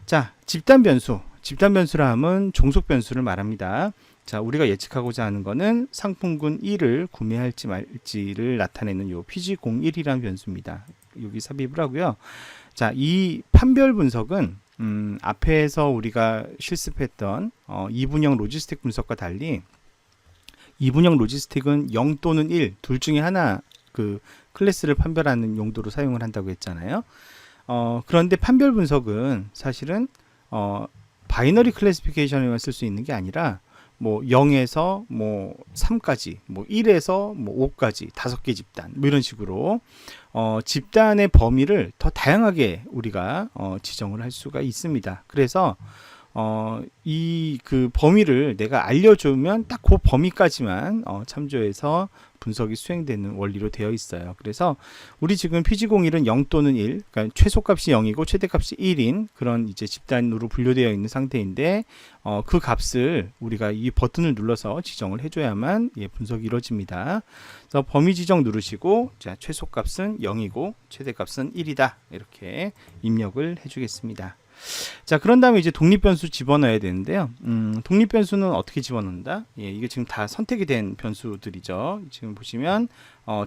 자, 집단 변수. 집단 변수라 함은 종속 변수를 말합니다. 자, 우리가 예측하고자 하는 거는 상품군 1을 구매할지 말지를 나타내는 요 PG01이라는 변수입니다. 여기 삽입을 하고요. 자, 이 판별 분석은 앞에서 우리가 실습했던 2분형 로지스틱 분석과 달리 2분형 로지스틱은 0 또는 1 둘 중에 하나 그 클래스를 판별하는 용도로 사용을 한다고 했잖아요. 그런데 판별 분석은 사실은 바이너리 클래시피케이션에만 쓸 수 있는 게 아니라 뭐 0에서 뭐 3까지, 뭐 1에서 뭐 5까지 5개 집단 뭐 이런 식으로 집단의 범위를 더 다양하게 우리가 지정을 할 수가 있습니다. 그래서 이 그 범위를 내가 알려주면 딱 그 범위까지만 참조해서 분석이 수행되는 원리로 되어 있어요. 그래서 우리 지금 PG01은 0 또는 1, 그러니까 최소값이 0이고 최대값이 1인 그런 이제 집단으로 분류되어 있는 상태인데 그 값을 우리가 이 버튼을 눌러서 지정을 해줘야만 분석이 이루어집니다. 그래서 범위 지정 누르시고 자, 최소값은 0이고 최대값은 1이다 이렇게 입력을 해주겠습니다. 자, 그런 다음에 이제 독립변수 집어넣어야 되는데요. 독립변수는 어떻게 집어넣는다? 예, 이게 지금 다 선택이 된 변수들이죠. 지금 보시면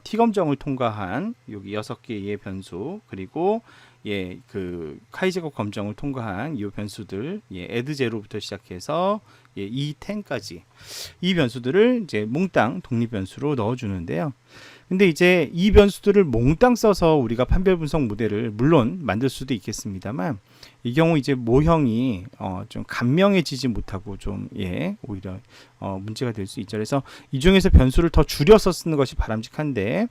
T검정을 통과한 여기 6개의 변수 그리고 예, 그 카이제곱 검정을 통과한 이 변수들 예, add 0부터 시작해서 예, E10까지 이 변수들을 이제 몽땅 독립변수로 넣어주는데요. 근데 이제 이 변수들을 몽땅 써서 우리가 판별 분석 모델을 물론 만들 수도 있겠습니다만 이 경우 이제 모형이 좀 간명해지지 못하고 좀 예, 오히려 문제가 될 수 있죠. 그래서 이 중에서 변수를 더 줄여서 쓰는 것이 바람직한데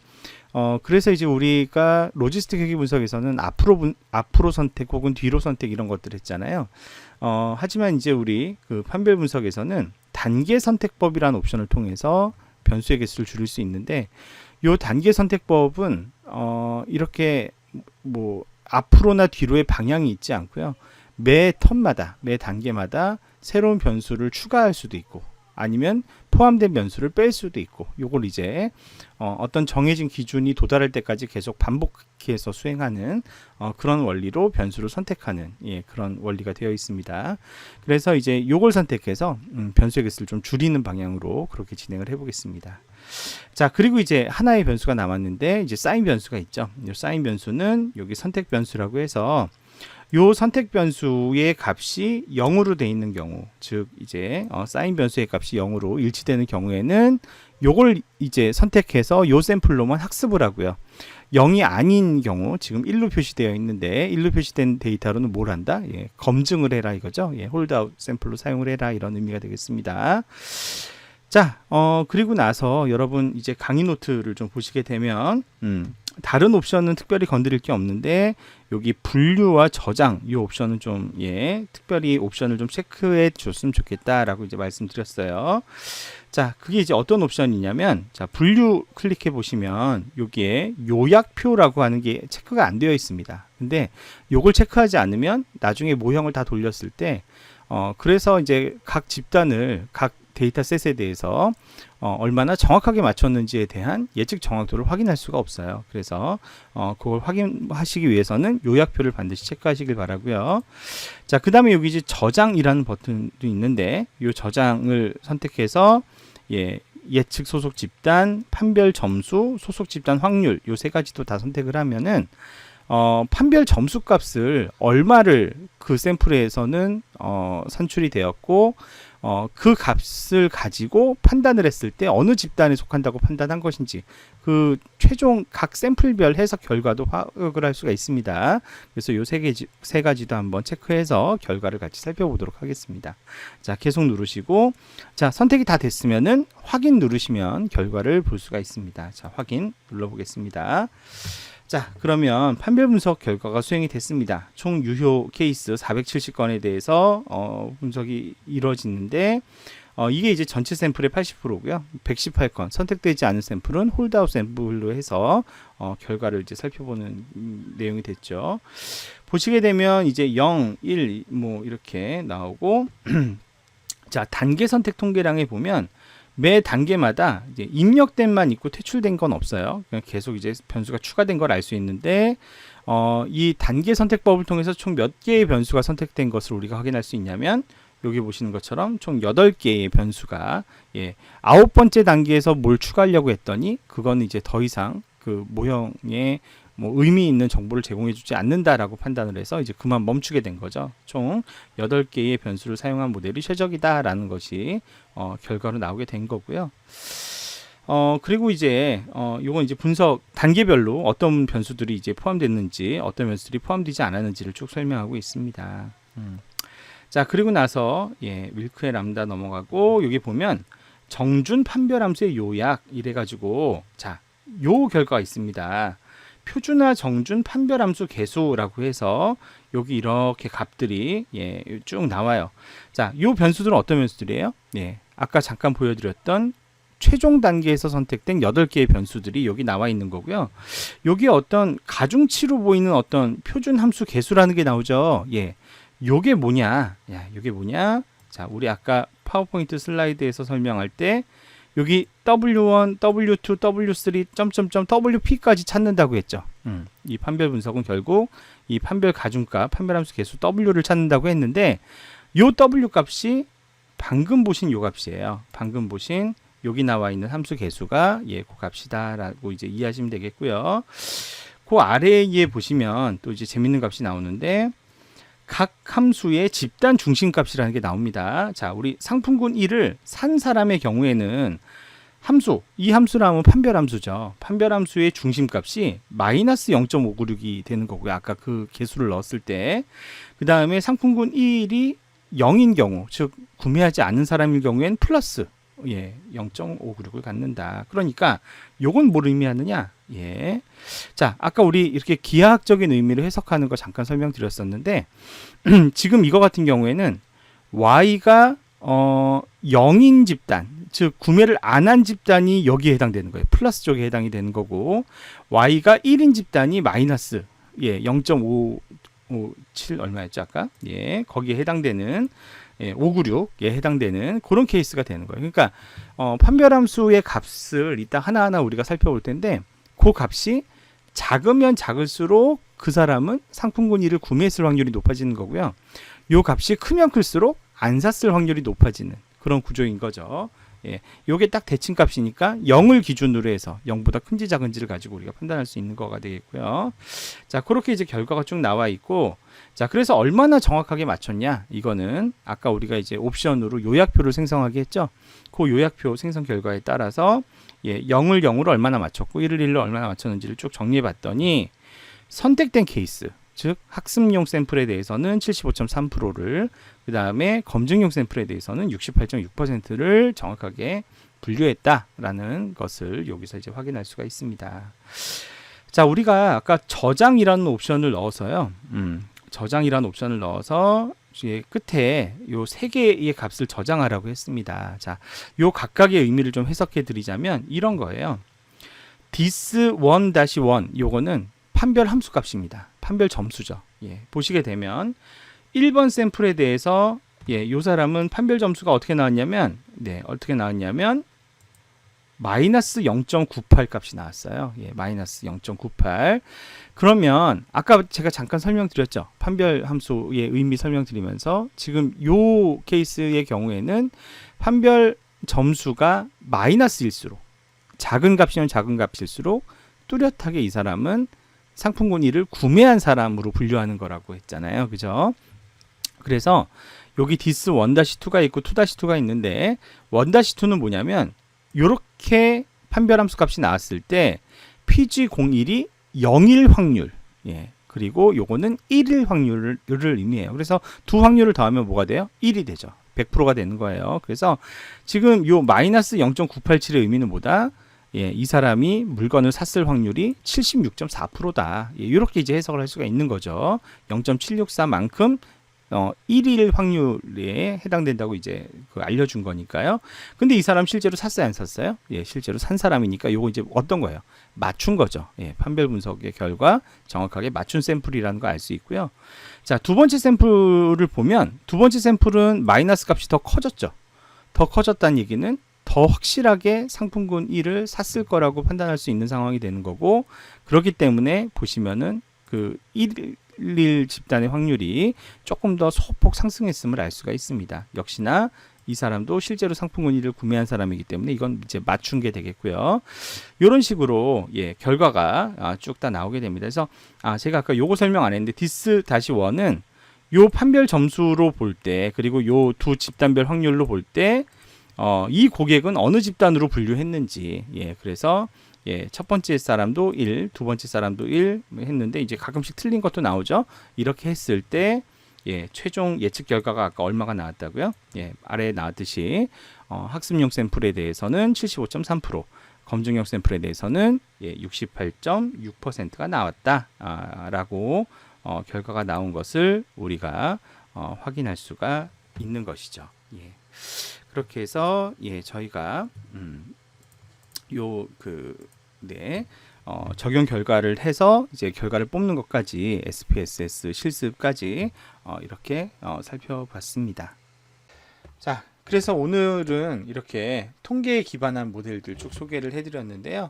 그래서 이제 우리가 로지스틱 회계 분석에서는 앞으로 선택 혹은 뒤로 선택 이런 것들 했잖아요. 하지만 이제 우리 그 판별 분석에서는 단계 선택법이라는 옵션을 통해서 변수의 개수를 줄일 수 있는데 요 단계 선택법은 이렇게 뭐 앞으로나 뒤로의 방향이 있지 않고요. 매 턴마다 매 단계마다 새로운 변수를 추가할 수도 있고 아니면 포함된 변수를 뺄 수도 있고 요걸 이제 어떤 정해진 기준이 도달할 때까지 계속 반복해서 수행하는 그런 원리로 변수를 선택하는 예, 그런 원리가 되어 있습니다. 그래서 이제 요걸 선택해서 변수의 개수를 좀 줄이는 방향으로 그렇게 진행을 해 보겠습니다. 자, 그리고 이제 하나의 변수가 남았는데 이제 사인 변수가 있죠. 이 사인 변수는 여기 선택 변수라고 해서 요 선택 변수의 값이 0으로 돼 있는 경우, 즉 이제 사인 변수의 값이 0으로 일치되는 경우에는 요걸 이제 선택해서 요 샘플로만 학습을 하고요. 0이 아닌 경우, 지금 1로 표시되어 있는데 1로 표시된 데이터로는 뭘 한다? 예, 검증을 해라 이거죠. 예, 홀드아웃 샘플로 사용을 해라 이런 의미가 되겠습니다. 자, 그리고 나서 여러분 이제 강의 노트를 좀 보시게 되면 다른 옵션은 특별히 건드릴 게 없는데 여기 분류와 저장 이 옵션은 좀 예, 특별히 옵션을 좀 체크해 줬으면 좋겠다라고 이제 말씀드렸어요. 자, 그게 이제 어떤 옵션이냐면 자, 분류 클릭해 보시면 여기에 요약표라고 하는 게 체크가 안 되어 있습니다. 근데 요걸 체크하지 않으면 나중에 모형을 다 돌렸을 때 그래서 이제 각 집단을 각 데이터셋에 대해서 얼마나 정확하게 맞췄는지에 대한 예측 정확도를 확인할 수가 없어요. 그래서 그걸 확인하시기 위해서는 요약표를 반드시 체크하시길 바라고요. 자, 그 다음에 여기 이제 저장이라는 버튼도 있는데 이 저장을 선택해서 예, 예측 소속 집단, 판별 점수, 소속 집단 확률 요 세 가지도 다 선택을 하면은 판별 점수 값을 얼마를 그 샘플에서는 산출이 되었고 그 값을 가지고 판단을 했을 때 어느 집단에 속한다고 판단한 것인지 그 최종 각 샘플별 해석 결과도 파악을 할 수가 있습니다. 그래서 요 세 가지도 한번 체크해서 결과를 같이 살펴보도록 하겠습니다. 자, 계속 누르시고 자, 선택이 다 됐으면은 확인 누르시면 결과를 볼 수가 있습니다. 자, 확인 눌러보겠습니다. 자, 그러면 판별 분석 결과가 수행이 됐습니다. 총 유효 케이스 470건에 대해서 분석이 이루어지는데 이게 이제 전체 샘플의 80%고요. 118건 선택되지 않은 샘플은 홀드아웃 샘플로 해서 결과를 이제 살펴보는 내용이 됐죠. 보시게 되면 이제 0, 1 뭐 이렇게 나오고 자, 단계 선택 통계량에 보면 매 단계마다 이제 입력된 만 있고 퇴출된 건 없어요. 그냥 계속 이제 변수가 추가된 걸 알 수 있는데 이 단계 선택법을 통해서 총 몇 개의 변수가 선택된 것을 우리가 확인할 수 있냐면 여기 보시는 것처럼 총 8개의 변수가 9번째 단계에서 뭘 추가하려고 했더니 그건 이제 더 이상 그 모형에 뭐 의미 있는 정보를 제공해 주지 않는다라고 판단을 해서 이제 그만 멈추게 된 거죠. 총 8개의 변수를 사용한 모델이 최적이다라는 것이 결과로 나오게 된 거고요. 그리고 이제 요건 이제 분석 단계별로 어떤 변수들이 이제 포함됐는지 어떤 변수들이 포함되지 않았는지를 쭉 설명하고 있습니다. 자, 그리고 나서 밀크의 람다 넘어가고 여기 보면 정준 판별함수의 요약 이래 가지고 자, 요 결과가 있습니다. 표준화 정준 판별함수 개수라고 해서 여기 이렇게 값들이 쭉 나와요. 자, 요 변수들은 어떤 변수들이에요? 아까 잠깐 보여드렸던 최종 단계에서 선택된 8개의 변수들이 여기 나와 있는 거고요. 여기 어떤 가중치로 보이는 어떤 표준 함수 개수라는 게 나오죠. 요게 뭐냐? 요게 뭐냐? 자, 우리 아까 파워포인트 슬라이드에서 설명할 때 여기 W1, W2, W3, WP까지 찾는다고 했죠. 이 판별 분석은 결국 이 판별 가중값, 판별함수 개수 W를 찾는다고 했는데 요 W 값이 방금 보신 요 값이에요. 방금 보신 여기 나와 있는 함수 개수가 그 값이다라고 이제 이해하시면 되겠고요. 그 아래에 보시면 또 이제 재밌는 값이 나오는데 각 함수의 집단 중심값이라는 게 나옵니다. 자, 우리 상품군 1을 산 사람의 경우에는 이 함수라면 판별함수죠. 판별함수의 중심값이 마이너스 0.596이 되는 거고요. 아까 그 개수를 넣었을 때. 그 다음에 상품군 1이 0인 경우, 즉 구매하지 않는 사람일 경우엔 플러스 0.596을 갖는다. 그러니까 요건 뭘 의미하느냐? 자, 아까 우리 이렇게 기하학적인 의미를 해석하는 거 잠깐 설명드렸었는데 지금 이거 같은 경우에는 y가 0인 집단, 즉 구매를 안 한 집단이 여기에 해당되는 거예요. 플러스 쪽에 해당이 되는 거고 y가 1인 집단이 마이너스 0.557 얼마였죠 아까? 거기에 해당되는 596에 해당되는 그런 케이스가 되는 거예요. 그러니까 판별함수의 값을 이따 하나하나 우리가 살펴볼 텐데 그 값이 작으면 작을수록 그 사람은 상품군 1을 구매했을 확률이 높아지는 거고요. 요 값이 크면 클수록 안 샀을 확률이 높아지는 그런 구조인 거죠. 요게 딱 대칭값이니까 0을 기준으로 해서 0보다 큰지 작은지를 가지고 우리가 판단할 수 있는 거가 되겠고요. 자, 그렇게 이제 결과가 쭉 나와 있고, 자, 그래서 얼마나 정확하게 맞췄냐? 이거는 아까 우리가 이제 옵션으로 요약표를 생성하게 했죠. 그 요약표 생성 결과에 따라서 0을 0으로 얼마나 맞췄고 1을 1로 얼마나 맞췄는지를 쭉 정리해 봤더니 선택된 케이스, 즉 학습용 샘플에 대해서는 75.3%를, 그 다음에 검증용 샘플에 대해서는 68.6%를 정확하게 분류했다라는 것을 여기서 이제 확인할 수가 있습니다. 자, 우리가 아까 저장이라는 옵션을 넣어서요. 저장이라는 옵션을 넣어서 끝에 요 3개의 값을 저장하라고 했습니다. 자, 요 각각의 의미를 좀 해석해 드리자면 이런 거예요. this1-1 요거는 판별 함수 값입니다. 판별 점수죠. 보시게 되면 1번 샘플에 대해서 요 사람은 판별 점수가 어떻게 나왔냐면 마이너스 0.98 값이 나왔어요. 마이너스 0.98. 그러면 아까 제가 잠깐 설명드렸죠. 판별 함수의 의미 설명드리면서 지금 요 케이스의 경우에는 판별 점수가 마이너스일수록, 작은 값이면 작은 값일수록 뚜렷하게 이 사람은 상품군 1을 구매한 사람으로 분류하는 거라고 했잖아요. 그죠? 그래서 여기 this 1-2가 있고 2-2가 있는데 1-2는 뭐냐면 요렇게 판별함수 값이 나왔을 때 PG01이 0일 확률, 그리고 요거는 1일 확률을 의미해요. 그래서 두 확률을 더하면 뭐가 돼요? 1이 되죠. 100%가 되는 거예요. 그래서 지금 요 마이너스 0.987의 의미는 뭐다? 이 사람이 물건을 샀을 확률이 76.4%다. 이렇게 이제 해석을 할 수가 있는 거죠. 0.764만큼 1일 확률에 해당된다고 이제 알려준 거니까요. 근데 이 사람 실제로 샀어요, 안 샀어요? 실제로 산 사람이니까 요거 이제 어떤 거예요? 맞춘 거죠. 판별 분석의 결과 정확하게 맞춘 샘플이라는 거 알 수 있고요. 자, 두 번째 샘플을 보면 두 번째 샘플은 마이너스 값이 더 커졌죠. 더 커졌다는 얘기는 더 확실하게 상품군 1을 샀을 거라고 판단할 수 있는 상황이 되는 거고, 그렇기 때문에 보시면은 그 1일 집단의 확률이 조금 더 소폭 상승했음을 알 수가 있습니다. 역시나 이 사람도 실제로 상품군 1을 구매한 사람이기 때문에 이건 이제 맞춘 게 되겠고요. 이런 식으로 결과가 쭉 다 나오게 됩니다. 그래서 제가 아까 요거 설명 안 했는데 dis-1은 요 판별 점수로 볼 때, 그리고 요 두 집단별 확률로 볼 때 이 고객은 어느 집단으로 분류했는지, 그래서 첫 번째 사람도 1, 두 번째 사람도 1 했는데 이제 가끔씩 틀린 것도 나오죠. 이렇게 했을 때 최종 예측 결과가 아까 얼마가 나왔다고요? 아래에 나왔듯이 학습용 샘플에 대해서는 75.3%, 검증용 샘플에 대해서는 68.6%가 나왔다 라고 결과가 나온 것을 우리가 확인할 수가 있는 것이죠. 그렇게 해서 저희가 적용 결과를 해서 이제 결과를 뽑는 것까지 SPSS 실습까지 이렇게 살펴봤습니다. 자, 그래서 오늘은 이렇게 통계에 기반한 모델들 쭉 소개를 해드렸는데요.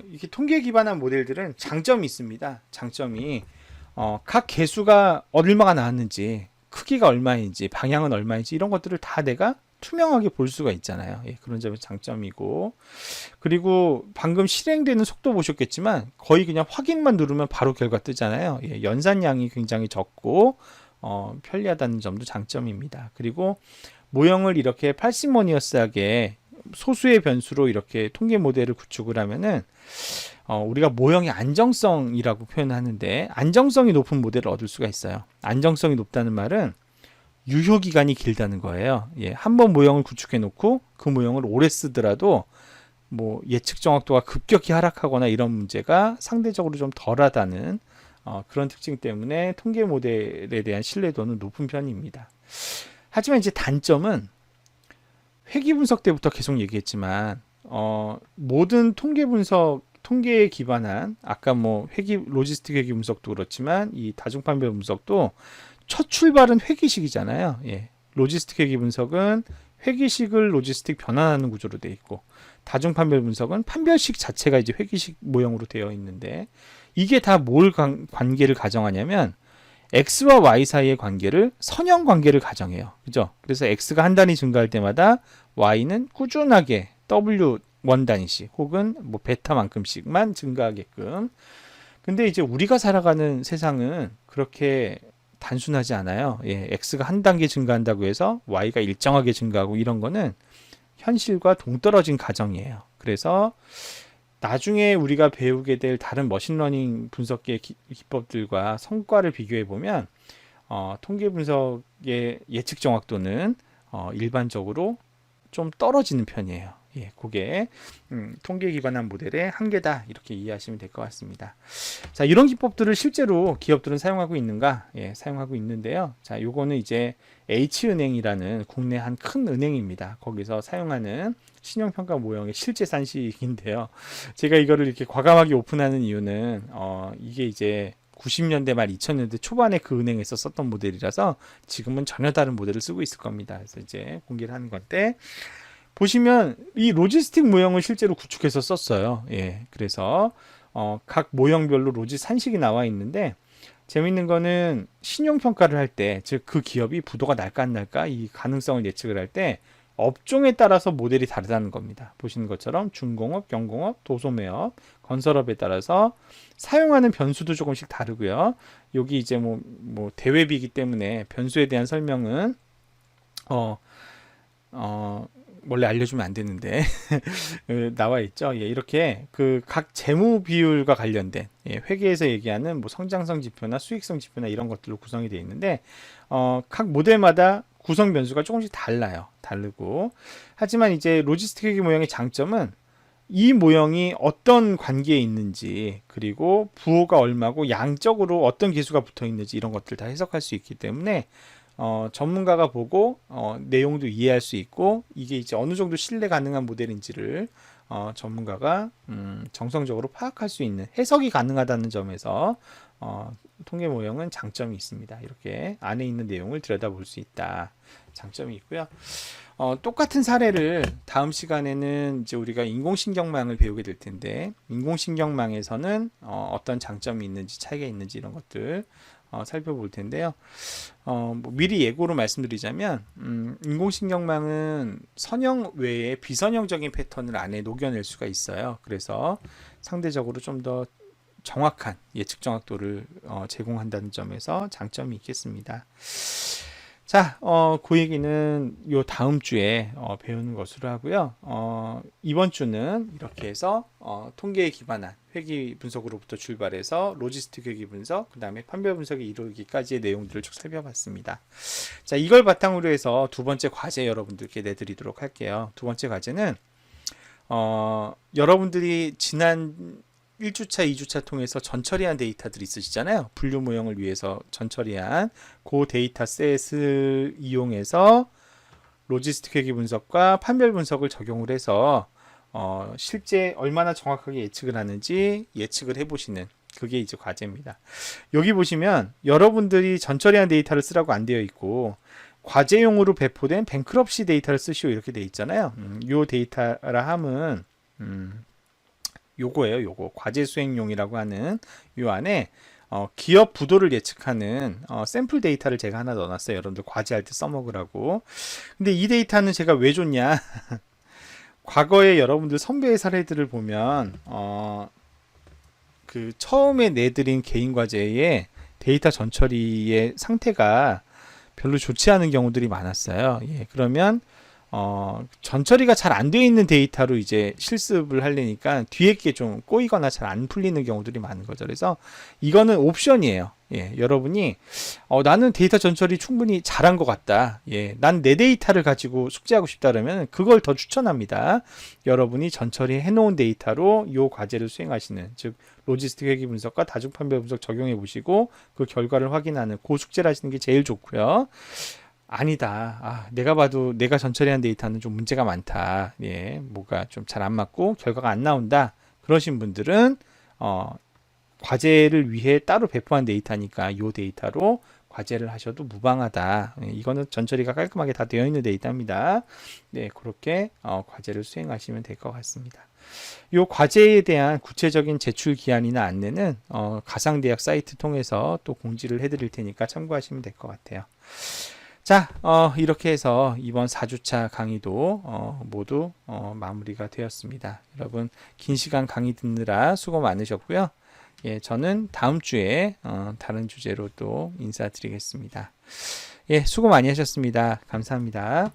이렇게 통계에 기반한 모델들은 장점이 있습니다. 장점이 각 개수가 얼마가 나왔는지, 크기가 얼마인지, 방향은 얼마인지 이런 것들을 다 내가 투명하게 볼 수가 있잖아요. 그런 점이 장점이고, 그리고 방금 실행되는 속도 보셨겠지만 거의 그냥 확인만 누르면 바로 결과 뜨잖아요. 연산량이 굉장히 적고 편리하다는 점도 장점입니다. 그리고 모형을 이렇게 parsimonious-하게 소수의 변수로 이렇게 통계 모델을 구축을 하면은 우리가 모형의 안정성이라고 표현하는데, 안정성이 높은 모델을 얻을 수가 있어요. 안정성이 높다는 말은 유효 기간이 길다는 거예요. 한번 모형을 구축해 놓고 그 모형을 오래 쓰더라도 뭐 예측 정확도가 급격히 하락하거나 이런 문제가 상대적으로 좀 덜하다는 그런 특징 때문에 통계 모델에 대한 신뢰도는 높은 편입니다. 하지만 이제 단점은 회귀 분석 때부터 계속 얘기했지만 모든 통계 분석, 통계에 기반한 아까 뭐 로지스틱 회귀 분석도 그렇지만 이 다중판별 분석도 첫 출발은 회귀식이잖아요. 로지스틱 회귀 분석은 회귀식을 로지스틱 변환하는 구조로 되어 있고, 다중판별 분석은 판별식 자체가 이제 회귀식 모형으로 되어 있는데, 이게 다 뭘 관계를 가정하냐면 x와 y 사이의 관계를 선형 관계를 가정해요. 그죠? 그래서 x가 한 단위 증가할 때마다 y는 꾸준하게 w 원 단위씩 혹은 뭐 베타만큼씩만 증가하게끔. 근데 이제 우리가 살아가는 세상은 그렇게 단순하지 않아요. x가 한 단계 증가한다고 해서 y가 일정하게 증가하고 이런 거는 현실과 동떨어진 가정이에요. 그래서 나중에 우리가 배우게 될 다른 머신러닝 분석의 기법들과 성과를 비교해 보면 통계 분석의 예측 정확도는 일반적으로 좀 떨어지는 편이에요. 그게 통계 기반한 모델의 한계다, 이렇게 이해하시면 될 것 같습니다. 자, 이런 기법들을 실제로 기업들은 사용하고 있는가? 사용하고 있는데요. 자, 요거는 이제 H은행이라는 국내 한 큰 은행입니다. 거기서 사용하는 신용평가 모형의 실제 산식인데요. 제가 이거를 이렇게 과감하게 오픈하는 이유는 이게 이제 90년대 말 2000년대 초반에 그 은행에서 썼던 모델이라서 지금은 전혀 다른 모델을 쓰고 있을 겁니다. 그래서 이제 공개를 하는 건데, 보시면 이 로지스틱 모형을 실제로 구축해서 썼어요. 그래서 각 모형별로 로지 산식이 나와 있는데, 재밌는 거는 신용평가를 할 때, 즉 그 기업이 부도가 날까 안 날까 이 가능성을 예측을 할 때 업종에 따라서 모델이 다르다는 겁니다. 보시는 것처럼 중공업, 경공업, 도소매업, 건설업에 따라서 사용하는 변수도 조금씩 다르고요. 여기 이제 뭐 대외비이기 때문에 변수에 대한 설명은 원래 알려주면 안 되는데 나와 있죠. 이렇게 그 각 재무 비율과 관련된 회계에서 얘기하는 뭐 성장성 지표나 수익성 지표나 이런 것들로 구성이 되어 있는데 각 모델마다 구성 변수가 조금씩 다르고, 하지만 이제 로지스틱 회계 모형의 장점은 이 모형이 어떤 관계에 있는지, 그리고 부호가 얼마고 양적으로 어떤 개수가 붙어 있는지 이런 것들 다 해석할 수 있기 때문에 전문가가 보고 내용도 이해할 수 있고, 이게 이제 어느 정도 신뢰 가능한 모델인지를 전문가가 정성적으로 파악할 수 있는, 해석이 가능하다는 점에서 통계 모형은 장점이 있습니다. 이렇게 안에 있는 내용을 들여다볼 수 있다. 장점이 있고요. 똑같은 사례를 다음 시간에는 이제 우리가 인공신경망을 배우게 될 텐데, 인공신경망에서는 어떤 장점이 있는지, 차이가 있는지 이런 것들 살펴볼 텐데요. 뭐 미리 예고로 말씀드리자면, 인공신경망은 선형 외에 비선형적인 패턴을 안에 녹여낼 수가 있어요. 그래서 상대적으로 좀 더 정확한 예측 정확도를 제공한다는 점에서 장점이 있겠습니다. 자, 그 얘기는 요 다음 주에 배우는 것으로 하고요. 이번 주는 이렇게 해서 통계에 기반한 회귀 분석으로부터 출발해서 로지스틱 회귀 분석, 그 다음에 판별 분석에 이르기까지의 내용들을 쭉 살펴봤습니다. 자, 이걸 바탕으로 해서 두 번째 과제 여러분들께 내드리도록 할게요. 두 번째 과제는 여러분들이 지난 1주차, 2주차 통해서 전처리한 데이터들이 있으시잖아요. 분류 모형을 위해서 전처리한 그 데이터셋을 이용해서 로지스틱 회귀 분석과 판별 분석을 적용을 해서 실제 얼마나 정확하게 예측을 하는지 예측을 해보시는, 그게 이제 과제입니다. 여기 보시면 여러분들이 전처리한 데이터를 쓰라고 안 되어 있고, 과제용으로 배포된 뱅크럽시 데이터를 쓰시오 이렇게 되어 있잖아요. 요 데이터라 함은 요거예요. 요거 과제 수행용이라고 하는 요 안에 기업 부도를 예측하는 샘플 데이터를 제가 하나 넣어놨어요. 여러분들 과제할 때 써먹으라고. 근데 이 데이터는 제가 왜 줬냐? 과거에 여러분들 선배의 사례들을 보면 그 처음에 내드린 개인 과제의 데이터 전처리의 상태가 별로 좋지 않은 경우들이 많았어요. 예, 그러면 전처리가 잘 안 되어 있는 데이터로 이제 실습을 하려니까 뒤에 게 좀 꼬이거나 잘 안 풀리는 경우들이 많은 거죠. 그래서 이거는 옵션이에요. 예, 여러분이 나는 데이터 전처리 충분히 잘한 것 같다. 예, 난 내 데이터를 가지고 숙제하고 싶다 그러면 그걸 더 추천합니다. 여러분이 전처리 해놓은 데이터로 이 과제를 수행하시는, 즉 로지스틱 회귀 분석과 다중 판별 분석 적용해 보시고 그 결과를 확인하는 그 숙제를 하시는 게 제일 좋고요. 아니다. 내가 봐도 내가 전처리한 데이터는 좀 문제가 많다. 예, 뭐가 좀 잘 안 맞고 결과가 안 나온다. 그러신 분들은 과제를 위해 따로 배포한 데이터니까 이 데이터로 과제를 하셔도 무방하다. 예, 이거는 전처리가 깔끔하게 다 되어 있는 데이터입니다. 네, 그렇게 과제를 수행하시면 될 것 같습니다. 이 과제에 대한 구체적인 제출 기한이나 안내는 가상대학 사이트 통해서 또 공지를 해드릴 테니까 참고하시면 될 것 같아요. 자, 이렇게 해서 이번 4주차 강의도 모두 마무리가 되었습니다. 여러분 긴 시간 강의 듣느라 수고 많으셨고요. 예, 저는 다음 주에 다른 주제로 또 인사드리겠습니다. 예, 수고 많이 하셨습니다. 감사합니다.